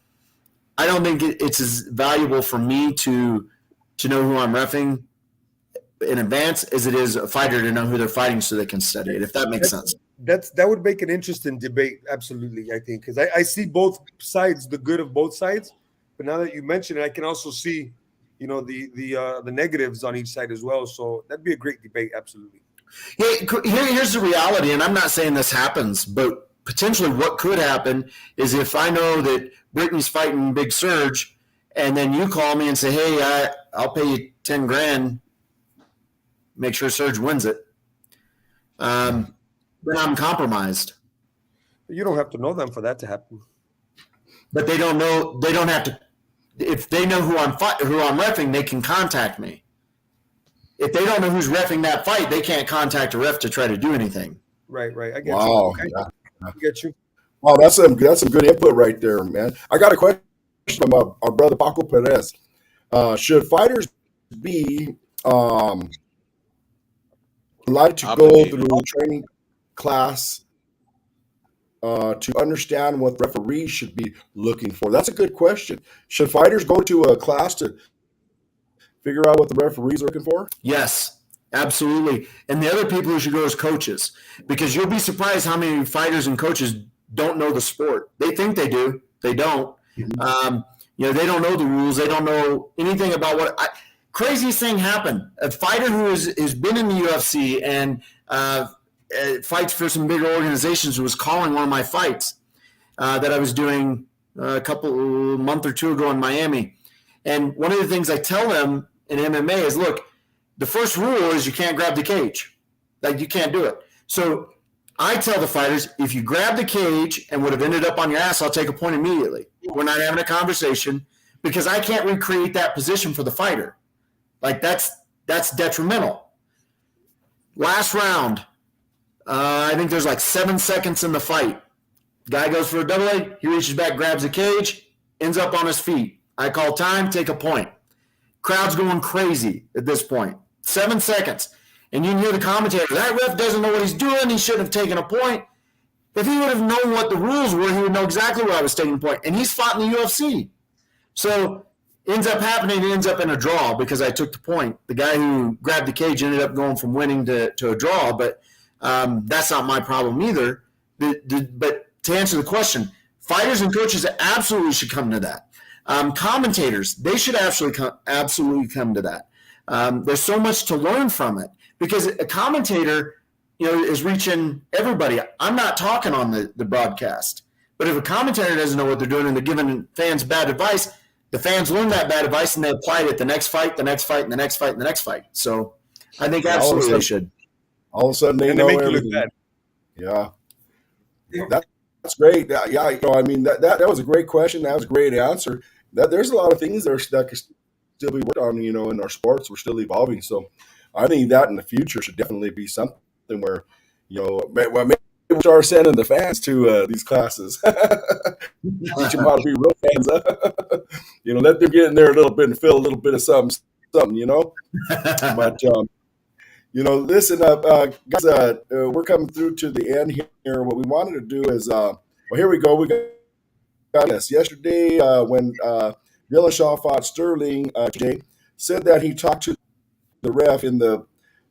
I don't think it's as valuable for me to know who I'm reffing in advance as it is a fighter to know who they're fighting so they can study it, if that makes sense. That would make an interesting debate, absolutely, I think, because I see both sides, the good of both sides, but now that you mention it, I can also see the negatives on each side as well. So that'd be a great debate, absolutely. Here's the reality, and I'm not saying this happens, but potentially what could happen is if I know that Brittany's fighting Big Surge, and then you call me and say, "Hey, I'll pay you $10,000, make sure Surge wins it," then I'm compromised. You don't have to know them for that to happen. But they don't know. They don't have to. If they know who I'm reffing, they can contact me. If they don't know who's reffing that fight, they can't contact a ref to try to do anything. Right. I get you. Wow. Okay. Yeah. I get you. Wow, that's some good input right there, man. I got a question from our brother Paco Perez. Should fighters be like to go Obligated. through training class to understand what referees should be looking for? That's a good question. Should fighters go to a class to figure out what the referees are looking for? Yes, absolutely. And the other people who should go is coaches, because you'll be surprised how many fighters and coaches don't know the sport. They think they do. They don't. They don't know the rules. They don't know anything about craziest thing happened. A fighter who has been in the UFC and fights for some bigger organizations was calling one of my fights that I was doing a month or two ago in Miami. And one of the things I tell them in MMA is, look, the first rule is you can't grab the cage. Like, you can't do it. So I tell the fighters, if you grab the cage and would have ended up on your ass, I'll take a point immediately. We're not having a conversation, because I can't recreate that position for the fighter. Like, that's detrimental. Last round, I think there's like 7 seconds in the fight. Guy goes for a double leg. He reaches back, grabs the cage, ends up on his feet. I call time, take a point. Crowd's going crazy at this point. 7 seconds. And you can hear the commentator, that ref doesn't know what he's doing. He shouldn't have taken a point. If he would have known what the rules were, he would know exactly where I was taking a point. And he's fought in the UFC. So ends up happening, it ends up in a draw because I took the point. The guy who grabbed the cage ended up going from winning to a draw, but that's not my problem either. But to answer the question, fighters and coaches absolutely should come to that. Commentators, they should absolutely come to that. There's so much to learn from it, because a commentator, is reaching everybody. I'm not talking on the broadcast, but if a commentator doesn't know what they're doing and they're giving fans bad advice, the fans learn that bad advice and they apply it at the next fight, the next fight, and the next fight, and the next fight. So I think absolutely they should. All of a sudden they know everything. Yeah. That's great. Yeah, that was a great question. That was a great answer. There's a lot of things that could still be worked on, in our sports. We're still evolving. So I think that in the future should definitely be something where, maybe we'll start sending the fans to these classes. Teach them how to be real fans. Let them get in there a little bit and feel a little bit of something, But, listen up, guys, we're coming through to the end here. What we wanted to do is, here we go. We got this. Yesterday, when Dillashaw fought Sterling, Jay said that he talked to the ref in the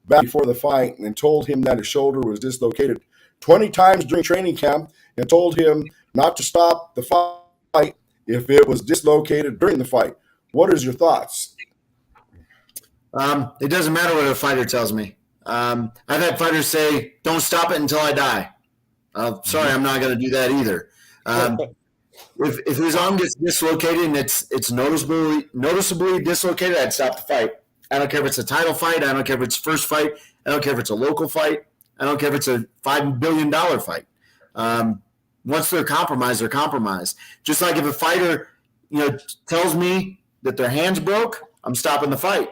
back before the fight and told him that his shoulder was dislocated 20 times during training camp, and told him not to stop the fight if it was dislocated during the fight. What is your thoughts? It doesn't matter what a fighter tells me. I've had fighters say, don't stop it until I die. Sorry, I'm not going to do that either. If his arm gets dislocated and it's noticeably dislocated, I'd stop the fight. I don't care if it's a title fight. I don't care if it's first fight. I don't care if it's a local fight. I don't care if it's a $5 billion fight. Once they're compromised, they're compromised. Just like if a fighter, tells me that their hand's broke, I'm stopping the fight.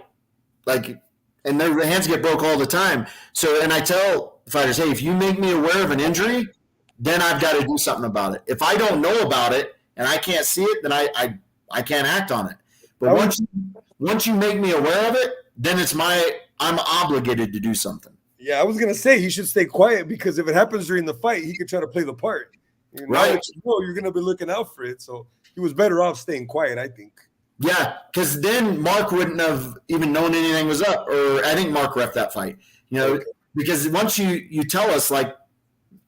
And their hands get broke all the time. So, and I tell fighters, hey, if you make me aware of an injury, then I've got to do something about it. If I don't know about it and I can't see it, then I can't act on it. But once you make me aware of it, then I'm obligated to do something. Yeah, I was gonna say he should stay quiet, because if it happens during the fight, he could try to play the part. Right. You're gonna be looking out for it. So he was better off staying quiet, I think. Yeah, because then Mark wouldn't have even known anything was up, or I think Mark reffed that fight. Because once you tell us,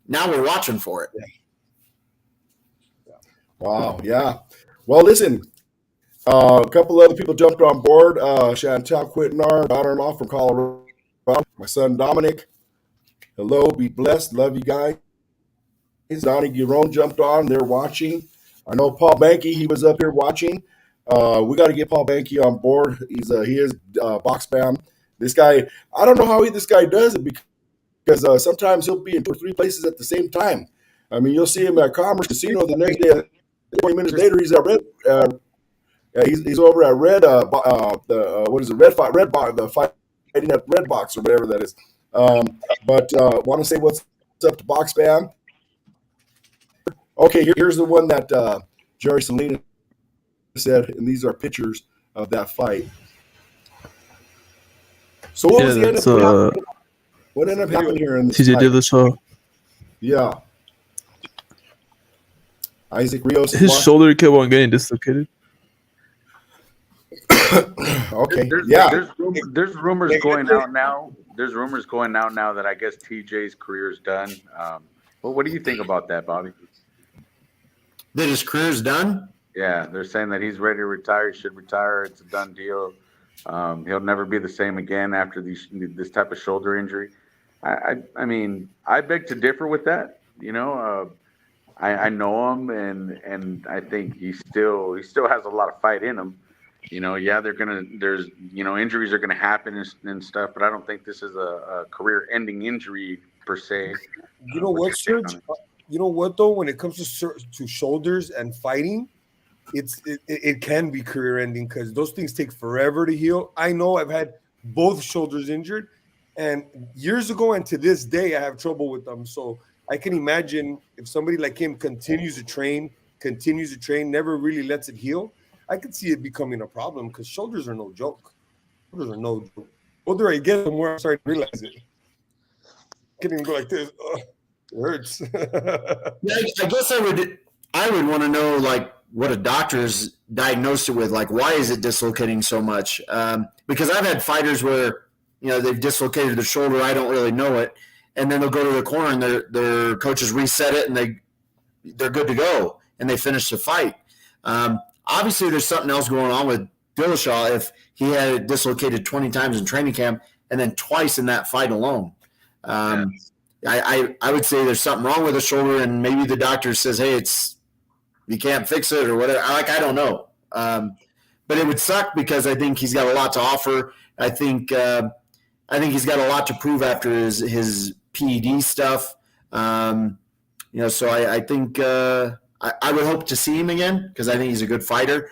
now we're watching for it. Yeah. Wow. Yeah. Well, listen. A couple other people jumped on board. Chantal Quintar, daughter-in-law from Colorado. My son Dominic. Hello, be blessed. Love you guys. Donnie Giron jumped on. They're watching. I know Paul Banky. He was up here watching. We got to get Paul Banky on board. He is box spam. This guy, I don't know how this guy does it, because sometimes he'll be in 2 or 3 places at the same time. I mean, you'll see him at Commerce Casino the next day. 20 minutes later, he's at Red. He's over at Red. What is it? Red Box. The fighting at Red Box or whatever that is. But want to say what's up to Box Spam. Okay, here's the one that Jerry Salinas said, and these are pictures of that fight. So what Yeah, was the end that's up? What ended up happening here in this TJ fight? Dillashaw. Yeah, Isaac Rios His lost. shoulder kept on getting dislocated. Okay, There's yeah. there's rumors going out now. There's rumors going out now that I guess TJ's career's done. But what do you think about that, Bobby? That his career's done? Yeah, they're saying that he's ready to retire. He should retire. It's a done deal. He'll never be the same again after this type of shoulder injury. I mean, I beg to differ with that. You know, I know him, and I think he still has a lot of fight in him. You know, yeah, there's injuries are gonna happen and stuff, but I don't think this is a career-ending injury per se. You know what, Serge? You know what though? When it comes to shoulders and fighting, it can be career ending because those things take forever to heal. I know I've had both shoulders injured, and years ago and to this day I have trouble with them. So I can imagine if somebody like him continues to train, never really lets it heal, I could see it becoming a problem because shoulders are no joke. Shoulders are no joke. The older I get, the more I'm starting to realize it. I can't even go like this. Ugh, it hurts. Yeah, I guess I would want to know like what a doctor's diagnosed it with. Like, why is it dislocating so much? Because I've had fighters where they've dislocated their shoulder. I don't really know it, and then they'll go to the corner and their coaches reset it and they're good to go and they finish the fight. Obviously, there's something else going on with Dillashaw if he had it dislocated 20 times in training camp and then twice in that fight alone. I would say there's something wrong with the shoulder, and maybe the doctor says, "Hey, you can't fix it" or whatever. I don't know, but it would suck because I think he's got a lot to offer. I think he's got a lot to prove after his PED stuff. So I think I would hope to see him again because I think he's a good fighter.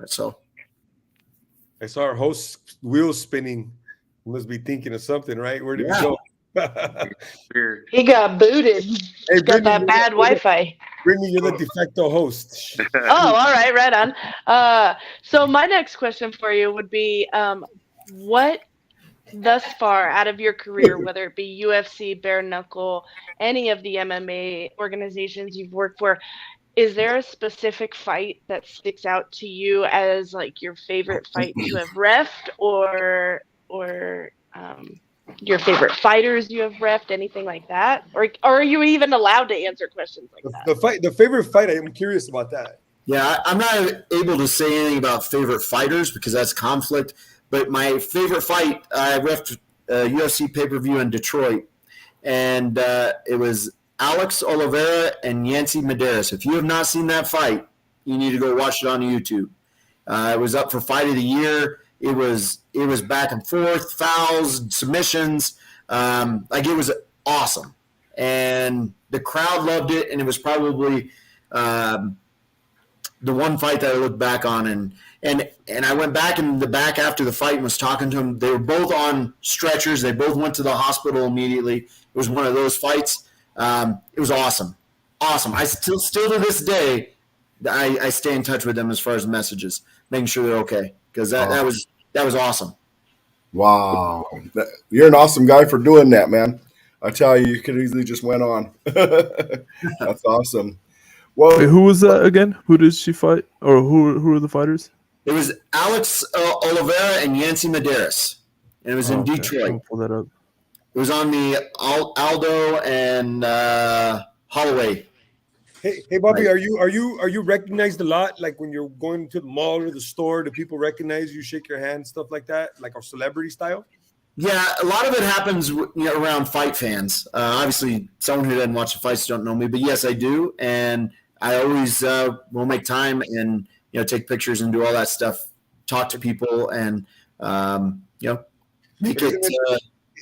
So I saw our host wheels spinning. He must be thinking of something, right? Where did he go? He got booted. Hey, He's got that bad Wi-Fi. Brittany, you're the de facto host. Oh, all right, right on. So my next question for you would be, what thus far out of your career, whether it be UFC, bare knuckle, any of the MMA organizations you've worked for, is there a specific fight that sticks out to you as like your favorite fight to have refed, or your favorite fighters you have refed, anything like that? Or are you even allowed to answer questions like that? The favorite fight, I'm curious about that. Yeah, I'm not able to say anything about favorite fighters because that's conflict. But my favorite fight, I refed UFC pay-per-view in Detroit, and it was Alex Oliveira and Yancy Medeiros. If you have not seen that fight, you need to go watch it on YouTube. It was up for Fight of the Year. It was back and forth, fouls, submissions. It was awesome, and the crowd loved it. And it was probably the one fight that I look back on, and I went back in the back after the fight and was talking to them. They were both on stretchers. They both went to the hospital immediately. It was one of those fights. It was awesome. I still to this day, I stay in touch with them as far as messages, making sure they're okay because that was awesome. Wow, you're an awesome guy for doing that, man. I tell you, you could easily just went on. That's awesome. Well, Wait, who was that again? Who did she fight, or who were the fighters? It was Alex Oliveira and Yancy Medeiros, and it was in Detroit. I'll pull that up. It was on the Aldo and Holloway. Hey, Bobby, right. Are you recognized a lot? Like when you're going to the mall or the store, do people recognize you, shake your hand, stuff like that, like a celebrity style? Yeah, a lot of it happens around fight fans. Obviously, someone who doesn't watch the fights don't know me, but yes, I do, and I always will make time and take pictures and do all that stuff, talk to people, and make it.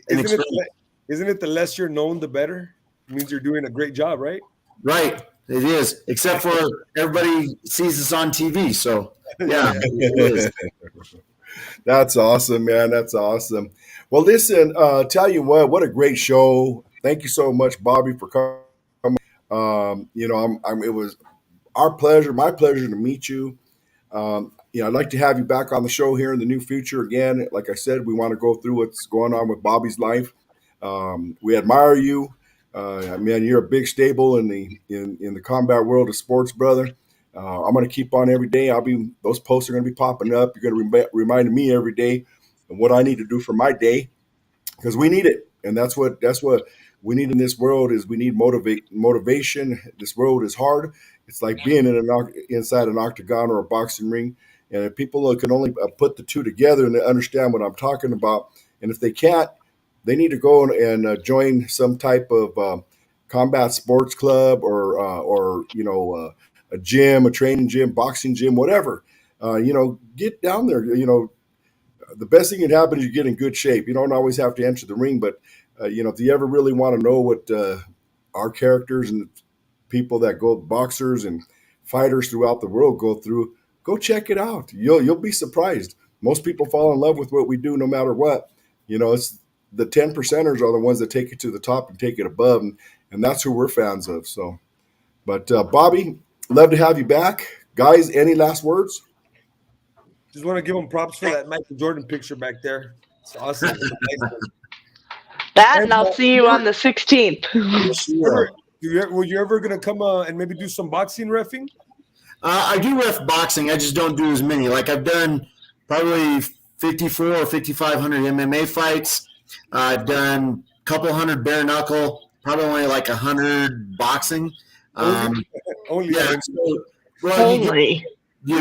Isn't it the less you're known, the better? It means you're doing a great job, right? Right, it is. Except for everybody sees us on TV, so yeah, it is. That's awesome, man. That's awesome. Well, listen, tell you what a great show. Thank you so much, Bobby, for coming. It was my pleasure to meet you. I'd like to have you back on the show here in the new future again. Like I said, we want to go through what's going on with Bobby's life. We admire you. Man, you're a big stable in the combat world of sports, brother. I'm going to keep on every day. Those posts are going to be popping up. You're going to remind me every day of what I need to do for my day, because we need it, and that's what we need in this world. Is we need motivation. This world is hard. It's like being inside an octagon or a boxing ring, and if people can only put the two together and they understand what I'm talking about, and if they can't, they need to go and join some type of combat sports club or a gym, a training gym, boxing gym, whatever. Get down there. The best thing that can happen is you get in good shape. You don't always have to enter the ring, but if you ever really want to know what our characters and people that go boxers and fighters throughout the world go through, go check it out. You'll be surprised. Most people fall in love with what we do, no matter what. It's the 10 percenters are the ones that take it to the top and take it above, and that's who we're fans of. So, but Bobby, love to have you back, guys. Any last words? Just want to give him props for that Michael Jordan picture back there. It's awesome. That, and I'll see you on the 16th. Were you ever going to come and maybe do some boxing reffing? I do ref boxing. I just don't do as many. Like, I've done probably 54 or 5,500 MMA fights. I've done a couple hundred bare knuckle, probably only like 100 boxing. Only. Yeah. Only. You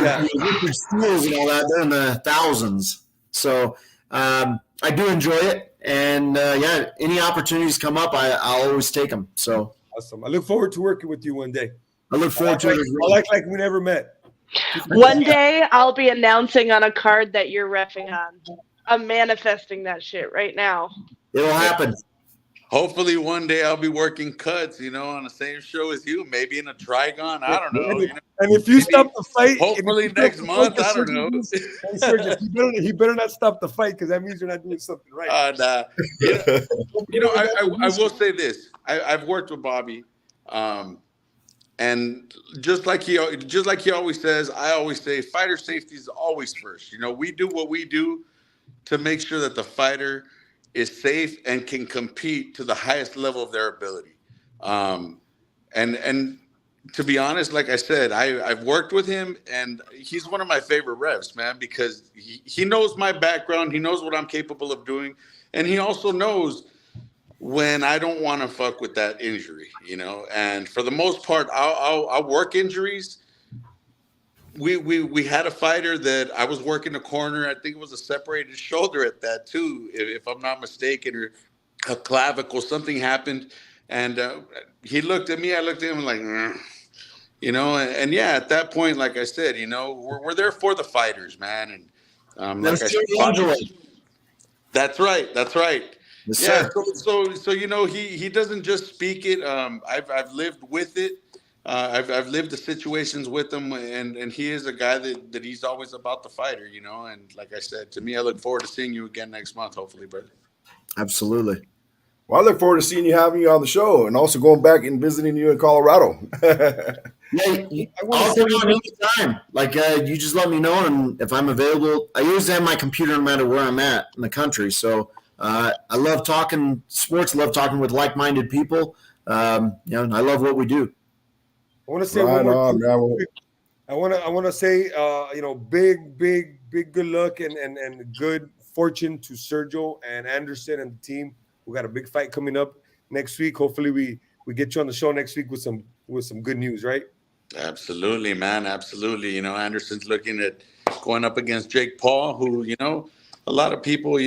steals and all that, they're in the thousands. So I do enjoy it. And, any opportunities come up, I'll always take them. So awesome. I look forward to working with you one day. I look forward to it. Like we never met. One day I'll be announcing on a card that you're reffing on. I'm manifesting that shit right now. It'll happen. Hopefully one day I'll be working cuts, on the same show as you, maybe in a Trigon. I don't know. And if you stop the fight, hopefully next month, I don't know. He better not stop the fight, because that means you're not doing something right. I will say this. I've worked with Bobby, and just like he always says, I always say fighter safety is always first. We do what we do to make sure that the fighter is safe and can compete to the highest level of their ability. And to be honest, like I said, I've worked with him, and he's one of my favorite refs, man, because he knows my background. He knows what I'm capable of doing. And he also knows when I don't want to fuck with that injury, and for the most part, I'll work injuries. We had a fighter that I was working the corner. I think it was a separated shoulder at that too, if I'm not mistaken, or a clavicle. Something happened, and he looked at me. I looked at him like, and yeah, at that point, like I said, we're there for the fighters, man. And like I said, that's right. Yes, Yeah. sir. So he doesn't just speak it. I've lived with it. I've lived the situations with him, and he is a guy that he's always about the fighter, and like I said, to me, I look forward to seeing you again next month, hopefully, brother. Absolutely. Well, I look forward to having you on the show, and also going back and visiting you in Colorado. Yeah, I'll come on anytime. Like, you just let me know, and if I'm available, I usually have my computer no matter where I'm at in the country. So I love talking sports, love talking with like-minded people. I love what we do. I want to say one more thing. I want to say, big good luck and good fortune to Sergio and Anderson and the team. We got a big fight coming up next week. Hopefully we get you on the show next week with some good news, right? Absolutely, man. Absolutely. Anderson's looking at going up against Jake Paul, who, a lot of people,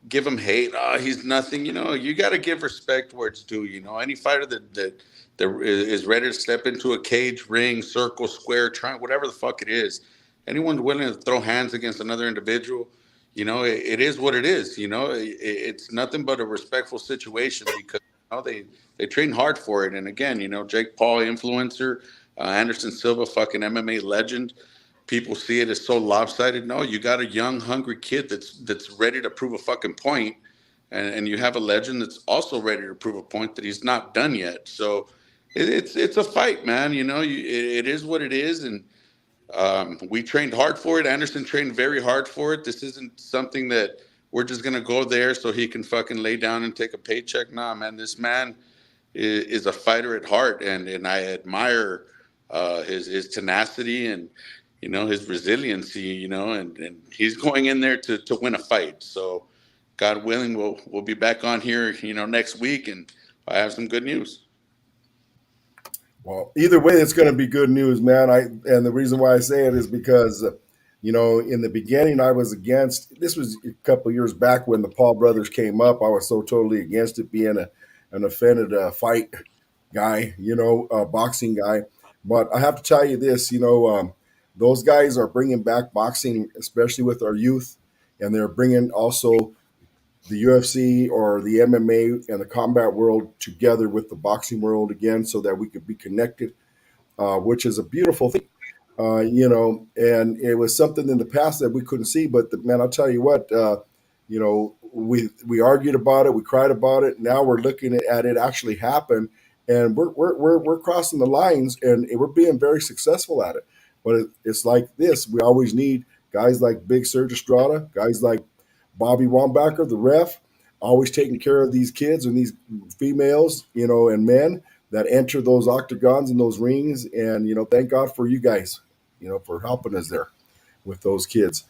give him hate. Oh, he's nothing. You got to give respect where it's due. Any fighter that is ready to step into a cage, ring, circle, square, triangle, whatever the fuck it is. Anyone's willing to throw hands against another individual, it is what it is. It's nothing but a respectful situation, because they train hard for it. And again, Jake Paul, influencer, Anderson Silva, fucking MMA legend. People see it as so lopsided. No, you got a young, hungry kid that's ready to prove a fucking point, and you have a legend that's also ready to prove a point that he's not done yet. So it's a fight, man. It is what it is, and We trained hard for it. Anderson trained very hard for it. This isn't something that we're just gonna go there so he can fucking lay down and take a paycheck. Nah, man, this man is a fighter at heart, and I admire his tenacity and his resiliency. And he's going in there to win a fight. So, God willing, we'll be back on here next week, and I have some good news. Well, either way, it's going to be good news, man. And the reason why I say it is because, in the beginning, I was against. This was a couple of years back when the Paul brothers came up. I was so totally against it, being an offended fight guy, a boxing guy. But I have to tell you this, those guys are bringing back boxing, especially with our youth, and they're bringing also the UFC or the MMA and the combat world together with the boxing world again, so that we could be connected, which is a beautiful thing. And it was something in the past that we couldn't see. But man, I'll tell you what, we argued about it, we cried about it. Now we're looking at it actually happen, and we're crossing the lines, and we're being very successful at it. But it's like this: we always need guys like Big Serge Estrada, guys like Bobby Wombacher, the ref, always taking care of these kids and these females, and men that enter those octagons and those rings. And, thank God for you guys, for helping us there with those kids.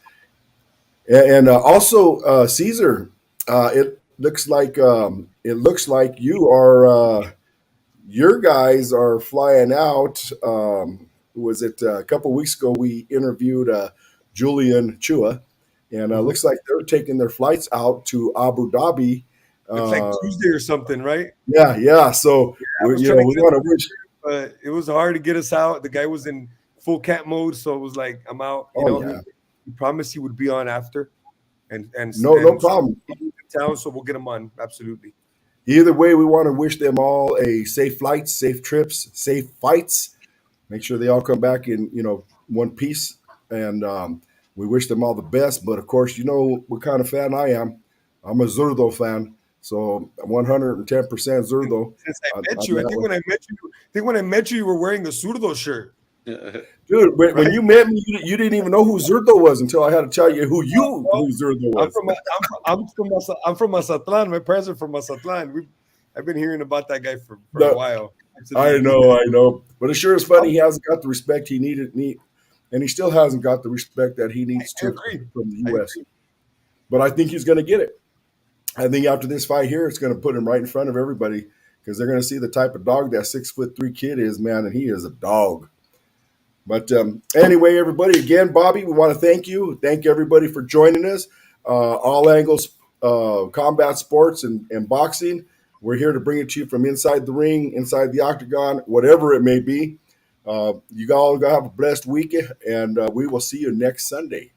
And also, Caesar, it looks like you are, your guys are flying out. Was it a couple weeks ago? We interviewed Julian Chua. And looks like they're taking their flights out to Abu Dhabi. It's like Tuesday or something, right? Yeah. So we want to wish. But it was hard to get us out. The guy was in full camp mode, so it was like, I'm out. He promised he would be on after, and no problem. In town, so we'll get him on. Absolutely. Either way, we want to wish them all a safe flights, safe trips, safe fights. Make sure they all come back in one piece, and we wish them all the best. But of course, what kind of fan I am. I'm a Zurdo fan, so 110% Zurdo. Since I met you, I think when I met you, you were wearing the Zurdo shirt. Dude, when you met me, you didn't even know who Zurdo was until I had to tell you who Zurdo was. I'm from Mazatlan. My parents are from Mazatlan. I've been hearing about that guy for a while. I know. But it sure is funny. He hasn't got the respect he needed. And he still hasn't got the respect that he needs from the U.S. But I think he's going to get it. I think after this fight here, it's going to put him right in front of everybody, because they're going to see the type of dog that 6'3" kid is, man, and he is a dog. But anyway, everybody, again, Bobby, we want to thank you. Thank everybody for joining us. All Angles Combat Sports and Boxing. We're here to bring it to you from inside the ring, inside the octagon, whatever it may be. You all have a blessed weekend, and we will see you next Sunday.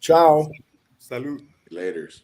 Ciao. Salud. Laters.